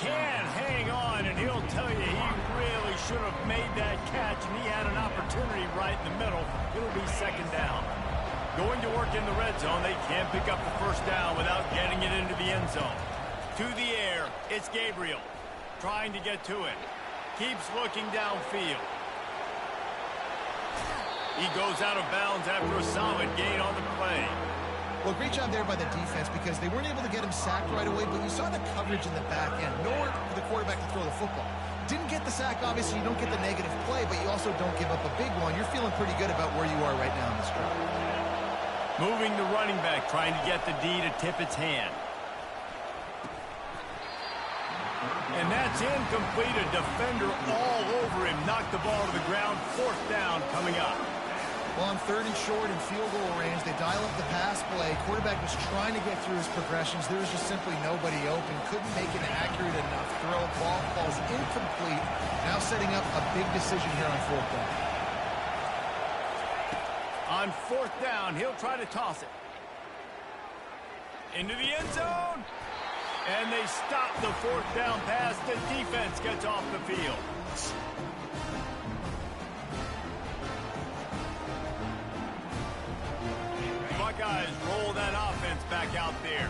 Can't hang on, and he'll tell you he really should have made that catch, and he had an opportunity right in the middle. It'll be second down. Going to work in the red zone, they can't pick up the first down without getting it into the end zone. To the air, it's Gabriel, trying to get to it. Keeps looking downfield. He goes out of bounds after a solid gain on the play. Well, great job there by the defense because they weren't able to get him sacked right away, but you saw the coverage in the back end. Nowhere for the quarterback to throw the football. Didn't get the sack, obviously. You don't get the negative play, but you also don't give up a big one. You're feeling pretty good about where you are right now in this drive. Moving the running back, trying to get the D to tip its hand. And that's incomplete. A defender all over him. Knocked the ball to the ground. Fourth down coming up. Well, on 3rd and short in field goal range, they dial up the pass play. Quarterback was trying to get through his progressions. There was just simply nobody open. Couldn't make an accurate enough throw. Ball falls incomplete. Now setting up a big decision here on 4th down. On 4th down, he'll try to toss it. Into the end zone. And they stop the 4th down pass. The defense gets off the field. Buckeyes roll that offense back out there.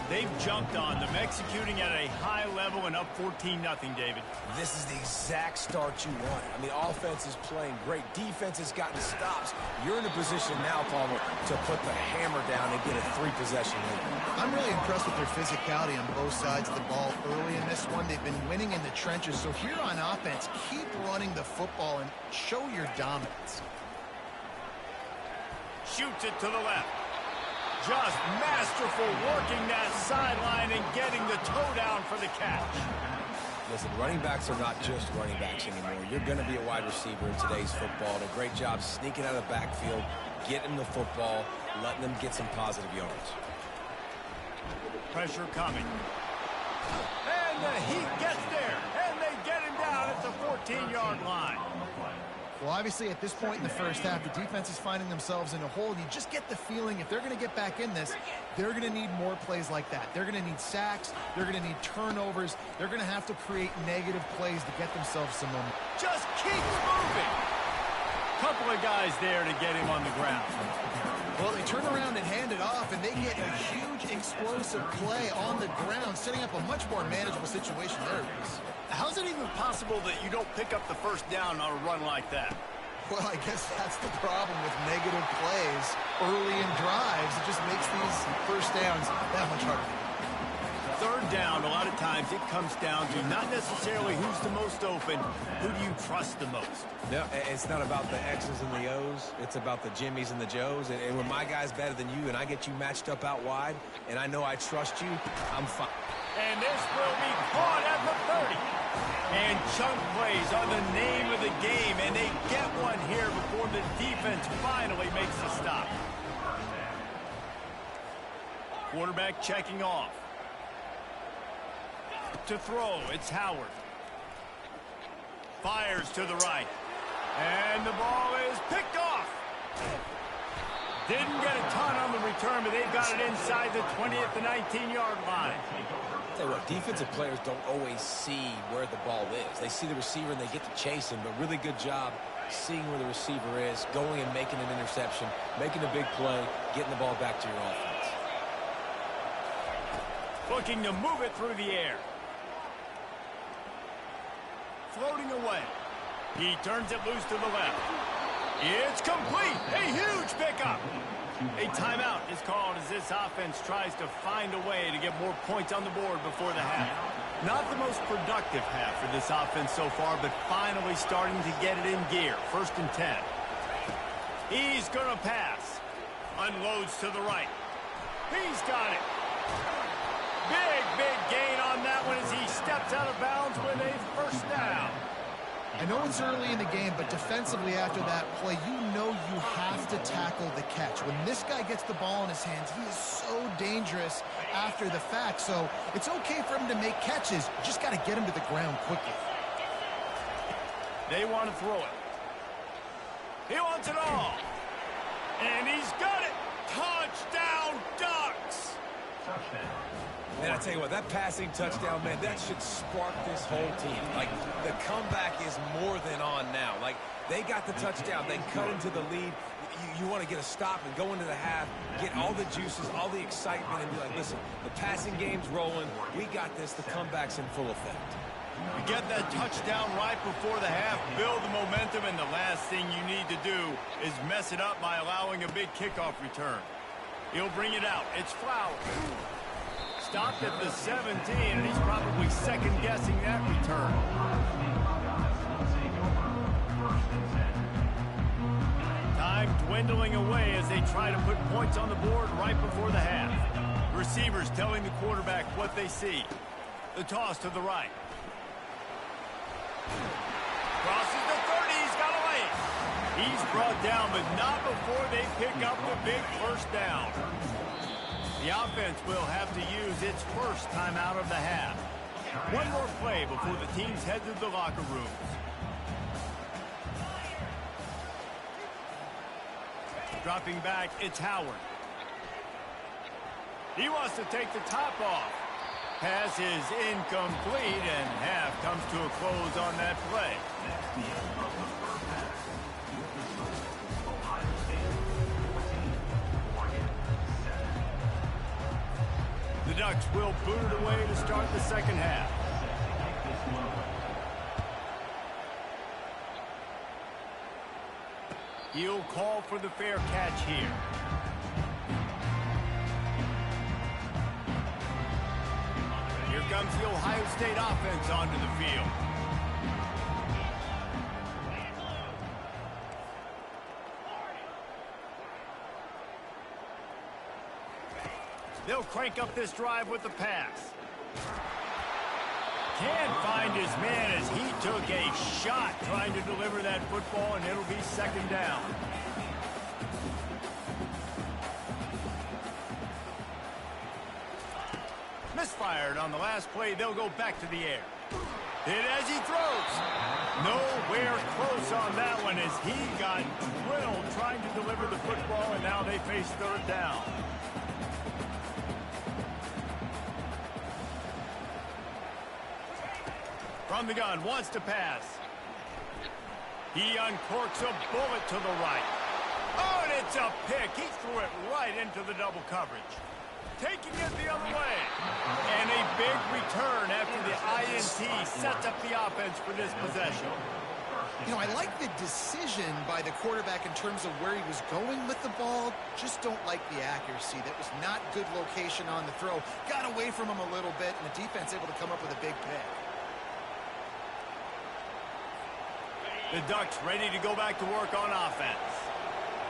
They've jumped on them, executing at a high level and up 14-0, David. This is the exact start you want. I mean, offense is playing great. Defense has gotten stops. You're in a position now, Palmer, to put the hammer down and get a 3-possession lead. I'm really impressed with their physicality on both sides of the ball early in this one. They've been winning in the trenches. So here on offense, keep running the football and show your dominance. Shoots it to the left. Just masterful working that sideline and getting the toe down for the catch. Listen, running backs are not just running backs anymore. You're going to be a wide receiver in today's football. And a great job sneaking out of the backfield, getting the football, letting them get some positive yards. Pressure coming. And the Heat gets there. And they get him down at the 14-yard line. Well, obviously, at this point in the first half, the defense is finding themselves in a hole. You just get the feeling if they're going to get back in this, they're going to need more plays like that. They're going to need sacks. They're going to need turnovers. They're going to have to create negative plays to get themselves some momentum. Just keeps moving. Couple of guys there to get him on the ground. Well, they turn around and hand it off, and they get a huge explosive play on the ground, setting up a much more manageable situation there. How's it even possible that you don't pick up the first down on a run like that? Well, I guess that's the problem with negative plays early in drives. It just makes these first downs that much harder. 3rd down, a lot of times it comes down to not necessarily who's the most open, who do you trust the most? No, it's not about the X's and the O's. It's about the Jimmys and the Joes. And when my guy's better than you and I get you matched up out wide and I know I trust you, I'm fine. And this will be caught at the 30. And chunk plays are the name of the game, and they get one here before the defense finally makes a stop. Quarterback checking off. To throw, it's Howard. Fires to the right. And the ball is picked off. Didn't get a ton on the return, but they've got it inside the 20 at the 19-yard line. Tell you what, defensive players don't always see where the ball is. They see the receiver and they get to chase him, but really good job seeing where the receiver is, going and making an interception, making a big play, getting the ball back to your offense. Looking to move it through the air. Floating away. He turns it loose to the left. It's complete. A huge pickup. A timeout is called as this offense tries to find a way to get more points on the board before the half. Not the most productive half for this offense so far, but finally starting to get it in gear. 1st and 10. He's going to pass. Unloads to the right. He's got it. Big gain on that one as he steps out of bounds with a 1st down. I know it's early in the game, but defensively after that play, you know you have to tackle the catch. When this guy gets the ball in his hands, he is so dangerous after the fact. So it's okay for him to make catches. You just got to get him to the ground quickly. They want to throw it. He wants it all. And he's got it. Touchdown, Ducks. Man, I tell you what, that passing touchdown, man, that should spark this whole team. Like, the comeback is more than on now. Like, they got the touchdown. They cut into the lead. You want to get a stop and go into the half, get all the juices, all the excitement, and be like, listen, the passing game's rolling. We got this. The comeback's in full effect. You get that touchdown right before the half, build the momentum, and the last thing you need to do is mess it up by allowing a big kickoff return. He'll bring it out. It's Flowers. Stopped at the 17, and he's probably second-guessing that return. Time dwindling away as they try to put points on the board right before the half. Receivers telling the quarterback what they see. The toss to the right. Crosses the 30, he's got a lane. He's brought down, but not before they pick up the big first down. The offense will have to use its first timeout of the half. One more play before the teams head to the locker rooms. Dropping back, it's Howard. He wants to take the top off. Pass is incomplete, and half comes to a close on that play. The Ducks will boot it away to start the second half. He'll call for the fair catch here. Here comes the Ohio State offense onto the field. They'll crank up this drive with the pass. Can't find his man as he took a shot trying to deliver that football, and it'll be second down. Misfired on the last play. They'll go back to the air. Hit as he throws. Nowhere close on that one as he got drilled trying to deliver the football, and now they face third down. From the gun, wants to pass. He uncorks a bullet to the right. Oh, and it's a pick. He threw it right into the double coverage. Taking it the other way. And a big return after the INT sets up the offense for this possession. You know, I like the decision by the quarterback in terms of where he was going with the ball. Just don't like the accuracy. That was not good location on the throw. Got away from him a little bit, and the defense able to come up with a big pick. The Ducks ready to go back to work on offense.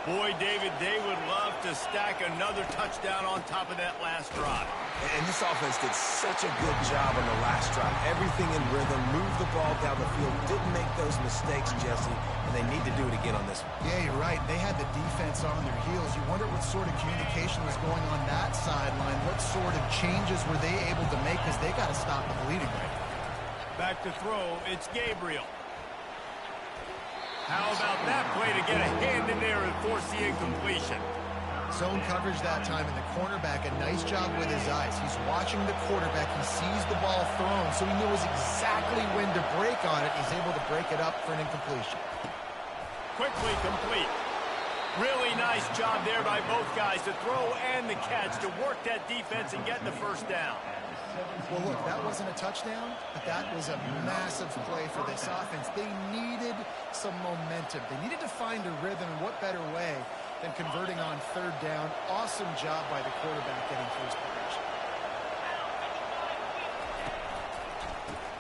Boy, David, they would love to stack another touchdown on top of that last drive. And this offense did such a good job on the last drive. Everything in rhythm, moved the ball down the field, didn't make those mistakes, Jesse, and they need to do it again on this one. Yeah, you're right. They had the defense on their heels. You wonder what sort of communication was going on that sideline. What sort of changes were they able to make, because they got to stop the bleeding right now. Back to throw, it's Gabriel. How about that play to get a hand in there and force the incompletion? Zone coverage that time, and the cornerback, a nice job with his eyes. He's watching the quarterback. He sees the ball thrown, so he knows exactly when to break on it. He's able to break it up for an incompletion. Quickly complete. Really nice job there by both guys to throw and the catch to work that defense and get the first down. Well, look, that wasn't a touchdown, but that was a massive play for this offense. They needed some momentum. They needed to find a rhythm, and what better way than converting on third down. Awesome job by the quarterback getting first progression.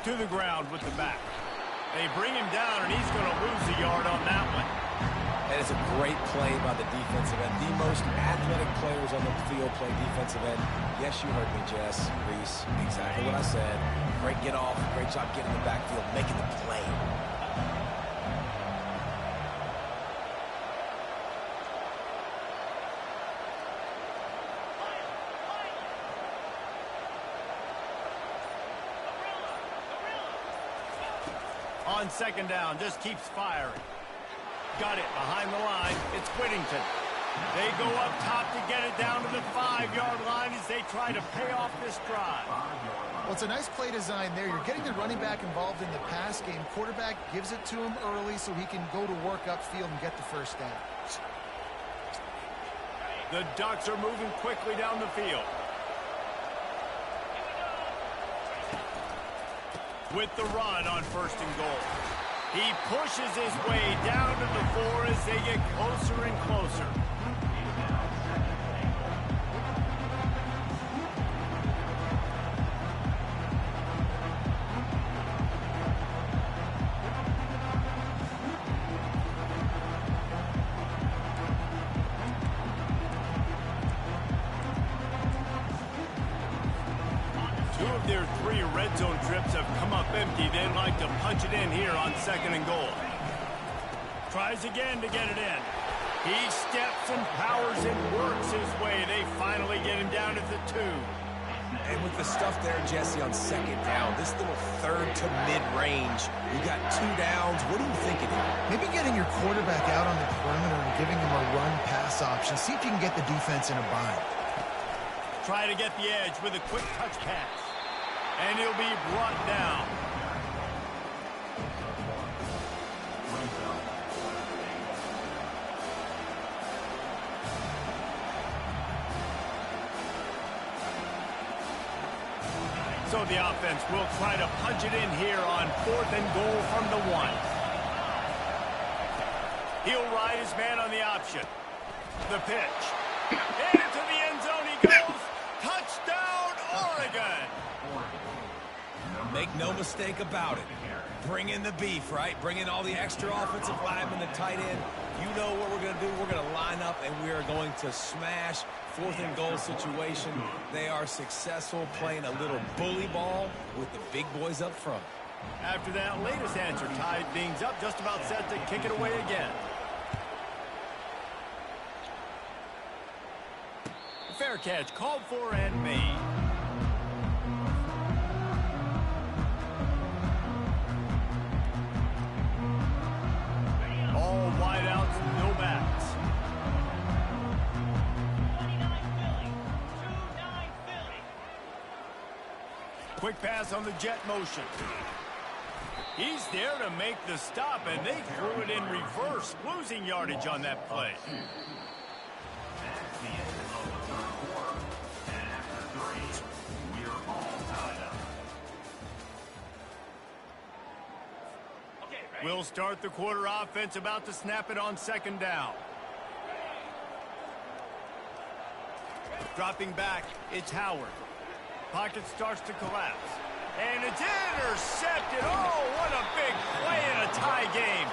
To the ground with the back. They bring him down, and he's going to lose a yard on that one. And it's a great play by the defensive end. The most athletic players on the field play defensive end. Yes, you heard me, Jess, Reese. Exactly what I said. Great get off. Great job getting in the backfield, making the play. On second down, just keeps firing. Got it behind the line. It's Whittington. They go up top to get it down to the 5-yard line as they try to pay off this drive. Well, it's a nice play design there. You're getting the running back involved in the pass game. Quarterback gives it to him early so he can go to work upfield and get the first down. The Ducks are moving quickly down the field. With the run on first and goal. He pushes his way down to the 4 as they get closer and closer. Their 3 red zone trips have come up empty. They'd like to punch it in here on second and goal. Tries again to get it in. He steps and powers and works his way. They finally get him down at the 2. And with the stuff there, Jesse, on second down, this little third to mid-range, you got 2 downs. What are you thinking here? Maybe getting your quarterback out on the perimeter and giving him a run-pass option. See if you can get the defense in a bind. Try to get the edge with a quick touch pass. And he'll be brought down. So the offense will try to punch it in here on 4th and goal from the 1. He'll ride his man on the option. The pitch. Into the end zone he goes. Touchdown, Oregon. Make no mistake about it. Bring in the beef, right? Bring in all the extra offensive linemen, the tight end. You know what we're going to do. We're going to line up, and we are going to smash 4th and goal situation. They are successful playing a little bully ball with the big boys up front. After that latest answer, tied things up, just about set to kick it away again. Fair catch, called for and made. All wideouts, no backs. 29 Philly. Quick pass on the jet motion. He's there to make the stop, and they threw it in reverse, losing yardage on that play. We'll start the quarter offense, about to snap it on second down. Dropping back, it's Howard. Pocket starts to collapse. And it's intercepted. Oh, what a big play in a tie game.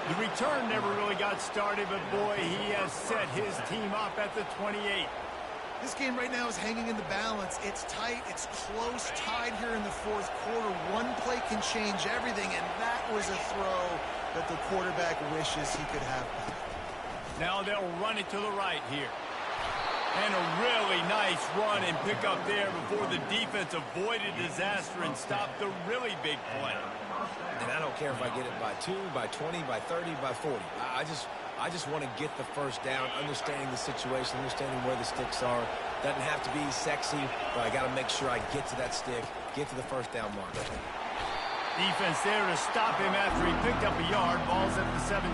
The return never really got started, but boy, he has set his team up at the 28. This game right now is hanging in the balance. It's tight. It's close, tied here in the 4th quarter. One play can change everything, and that was a throw that the quarterback wishes he could have back. Now they'll run it to the right here. And a really nice run and pick up there before the defense avoided disaster and stopped the really big play. And I don't care if I get it by 2, by 20, by 30, by 40. I just want to get the first down, understanding the situation, understanding where the sticks are. Doesn't have to be sexy, but I got to make sure I get to that stick, get to the first down mark. Defense there to stop him after he picked up a yard. Ball's at the 17.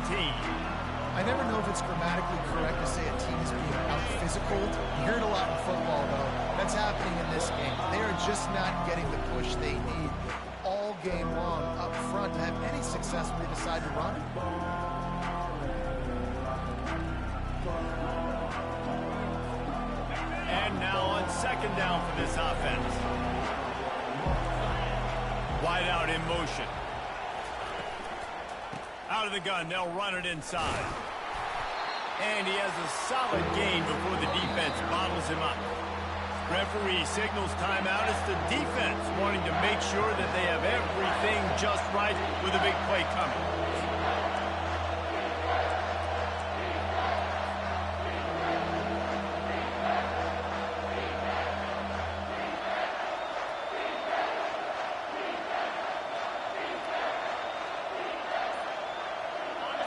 I never know if it's grammatically correct to say a team is being out-physical. You hear it a lot in football, though. That's happening in this game. They are just not getting the push they need all game long up front to have any success when they decide to run it. And now on second down for this offense. Wide out in motion. Out of the gun, they'll run it inside. And he has a solid gain before the defense bottles him up. Referee signals timeout. It's the defense wanting to make sure that they have everything just right with a big play coming.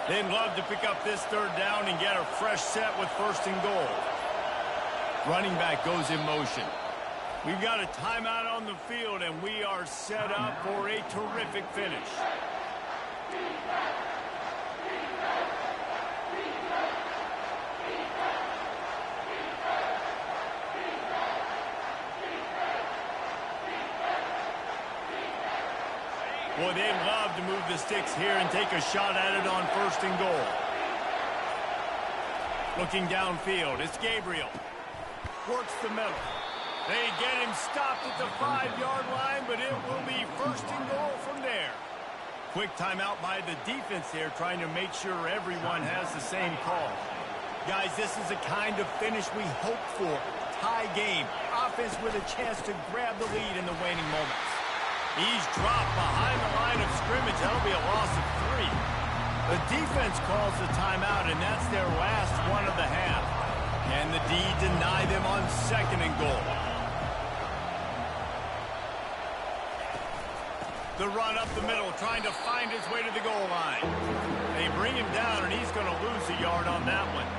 They'd love to pick up this third down and get a fresh set with first and goal. Running back goes in motion. We've got a timeout on the field, and we are set up for a terrific finish. Boy, they'd love to move the sticks here and take a shot at it on first and goal. Looking downfield, it's Gabriel. Works the middle. They get him stopped at the 5-yard line, but it will be first and goal from there. Quick timeout by the defense there, trying to make sure everyone has the same call. Guys, this is the kind of finish we hope for. Tie game. Offense with a chance to grab the lead in the waning moments. He's dropped behind the line of scrimmage. That'll be a loss of 3. The defense calls the timeout, and that's their last one of the half. And the D deny them on second and goal. The run up the middle, trying to find his way to the goal line. They bring him down, and he's going to lose a yard on that one.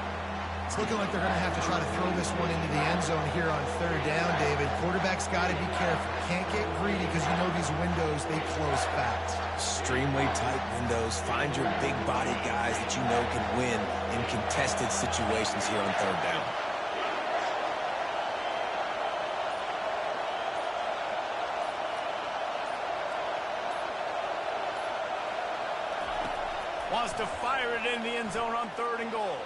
It's looking like they're going to have to try to throw this one into the end zone here on third down, David. Quarterback's got to be careful. Can't get greedy because you know these windows, they close fast. Extremely tight windows. Find your big body guys that you know can win in contested situations here on third down. Wants to fire it in the end zone on third and goal.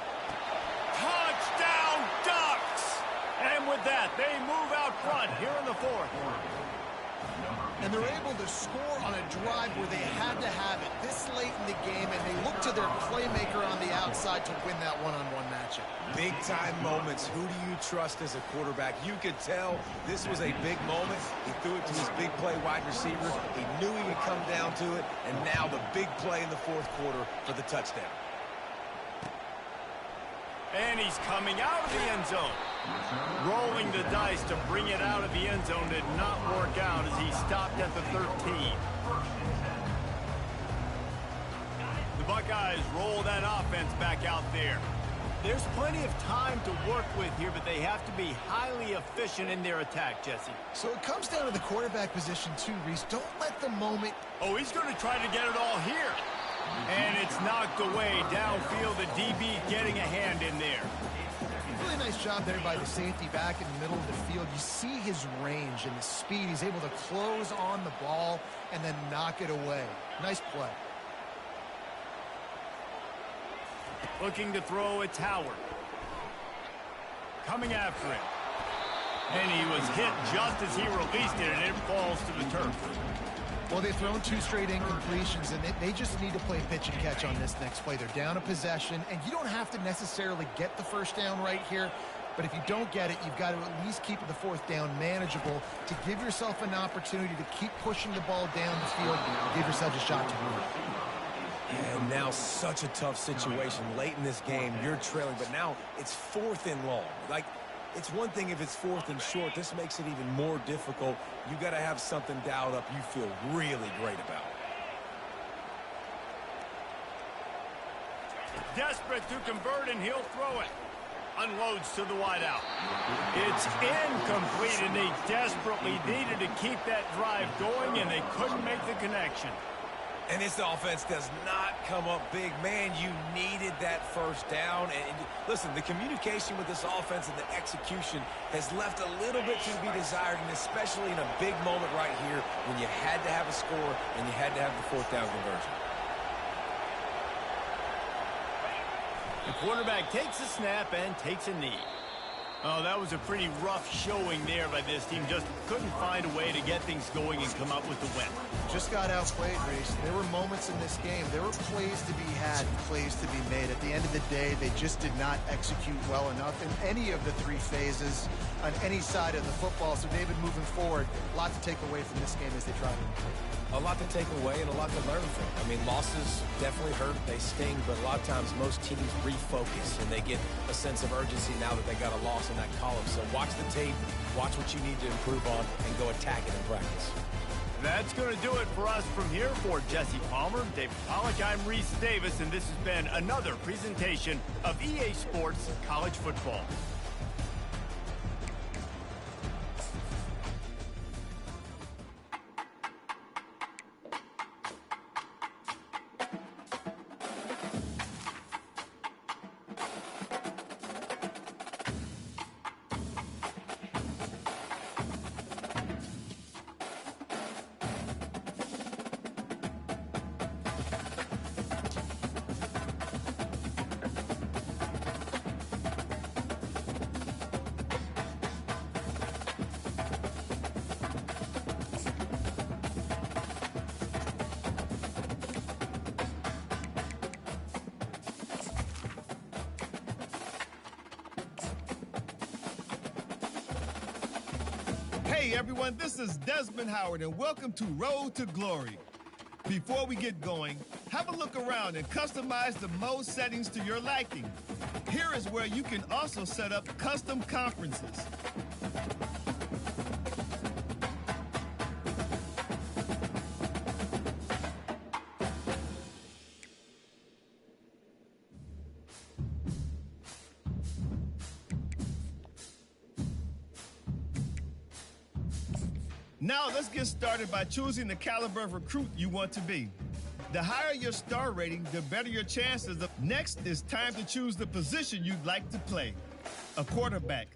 Touchdown, Ducks! And with that, they move out front here in the fourth. And they're able to score on a drive where they had to have it this late in the game, and they look to their playmaker on the outside to win that one-on-one matchup. Big-time moments. Who do you trust as a quarterback? You could tell this was a big moment. He threw it to his big play wide receiver. He knew he would come down to it, and now the big play in the fourth quarter for the touchdown. And he's coming out of the end zone. Rolling the dice to bring it out of the end zone did not work out as he stopped at the 13. The Buckeyes roll that offense back out there. There's plenty of time to work with here, but they have to be highly efficient in their attack, Jesse. So it comes down to the quarterback position too, Reese. Don't let the moment... Oh, he's going to try to get it all here. And it's knocked away downfield. The DB getting a hand in there. Really nice job there by the safety back in the middle of the field. You see his range and the speed. He's able to close on the ball and then knock it away. Nice play. Looking to throw, it's Howard. Coming after him. And he was hit just as he released it, and it falls to the turf. Well, they've thrown 2 straight incompletions, and they just need to play pitch and catch on this next play. They're down a possession, and you don't have to necessarily get the first down right here, but if you don't get it, you've got to at least keep the fourth down manageable to give yourself an opportunity to keep pushing the ball down the field and give yourself a shot to win. And now such a tough situation. Late in this game, you're trailing, but now it's 4th and long. It's one thing if it's 4th and short. This makes it even more difficult. You got to have something dialed up you feel really great about. Desperate to convert, and he'll throw it. Unloads to the wideout. It's incomplete, and they desperately needed to keep that drive going, and they couldn't make the connection. And this offense does not come up big. Man, you needed that first down. And listen, the communication with this offense and the execution has left a little bit to be desired, and especially in a big moment right here when you had to have a score and you had to have the fourth down conversion. The quarterback takes a snap and takes a knee. Oh, that was a pretty rough showing there by this team. Just couldn't find a way to get things going and come up with the win. Just got outplayed, Reese. There were moments in this game. There were plays to be had and plays to be made. At the end of the day, they just did not execute well enough in any of the three phases on any side of the football. So, David, moving forward, a lot to take away from this game as they try to improve. A lot to take away and a lot to learn from. I mean, losses definitely hurt, they sting, but a lot of times most teams refocus and they get a sense of urgency now that they got a loss in that column. So watch the tape, watch what you need to improve on, and go attack it in practice. That's going to do it for us from here. For Jesse Palmer, David Pollack, I'm Reese Davis, and this has been another presentation of EA Sports College Football. Hey everyone, this is Desmond Howard and welcome to Road to Glory. Before we get going, have a look around and customize the mode settings to your liking. Here is where you can also set up custom conferences. Now let's get started by choosing the caliber of recruit you want to be. The higher your star rating, the better your chances. Next, it's time to choose the position you'd like to play. A quarterback,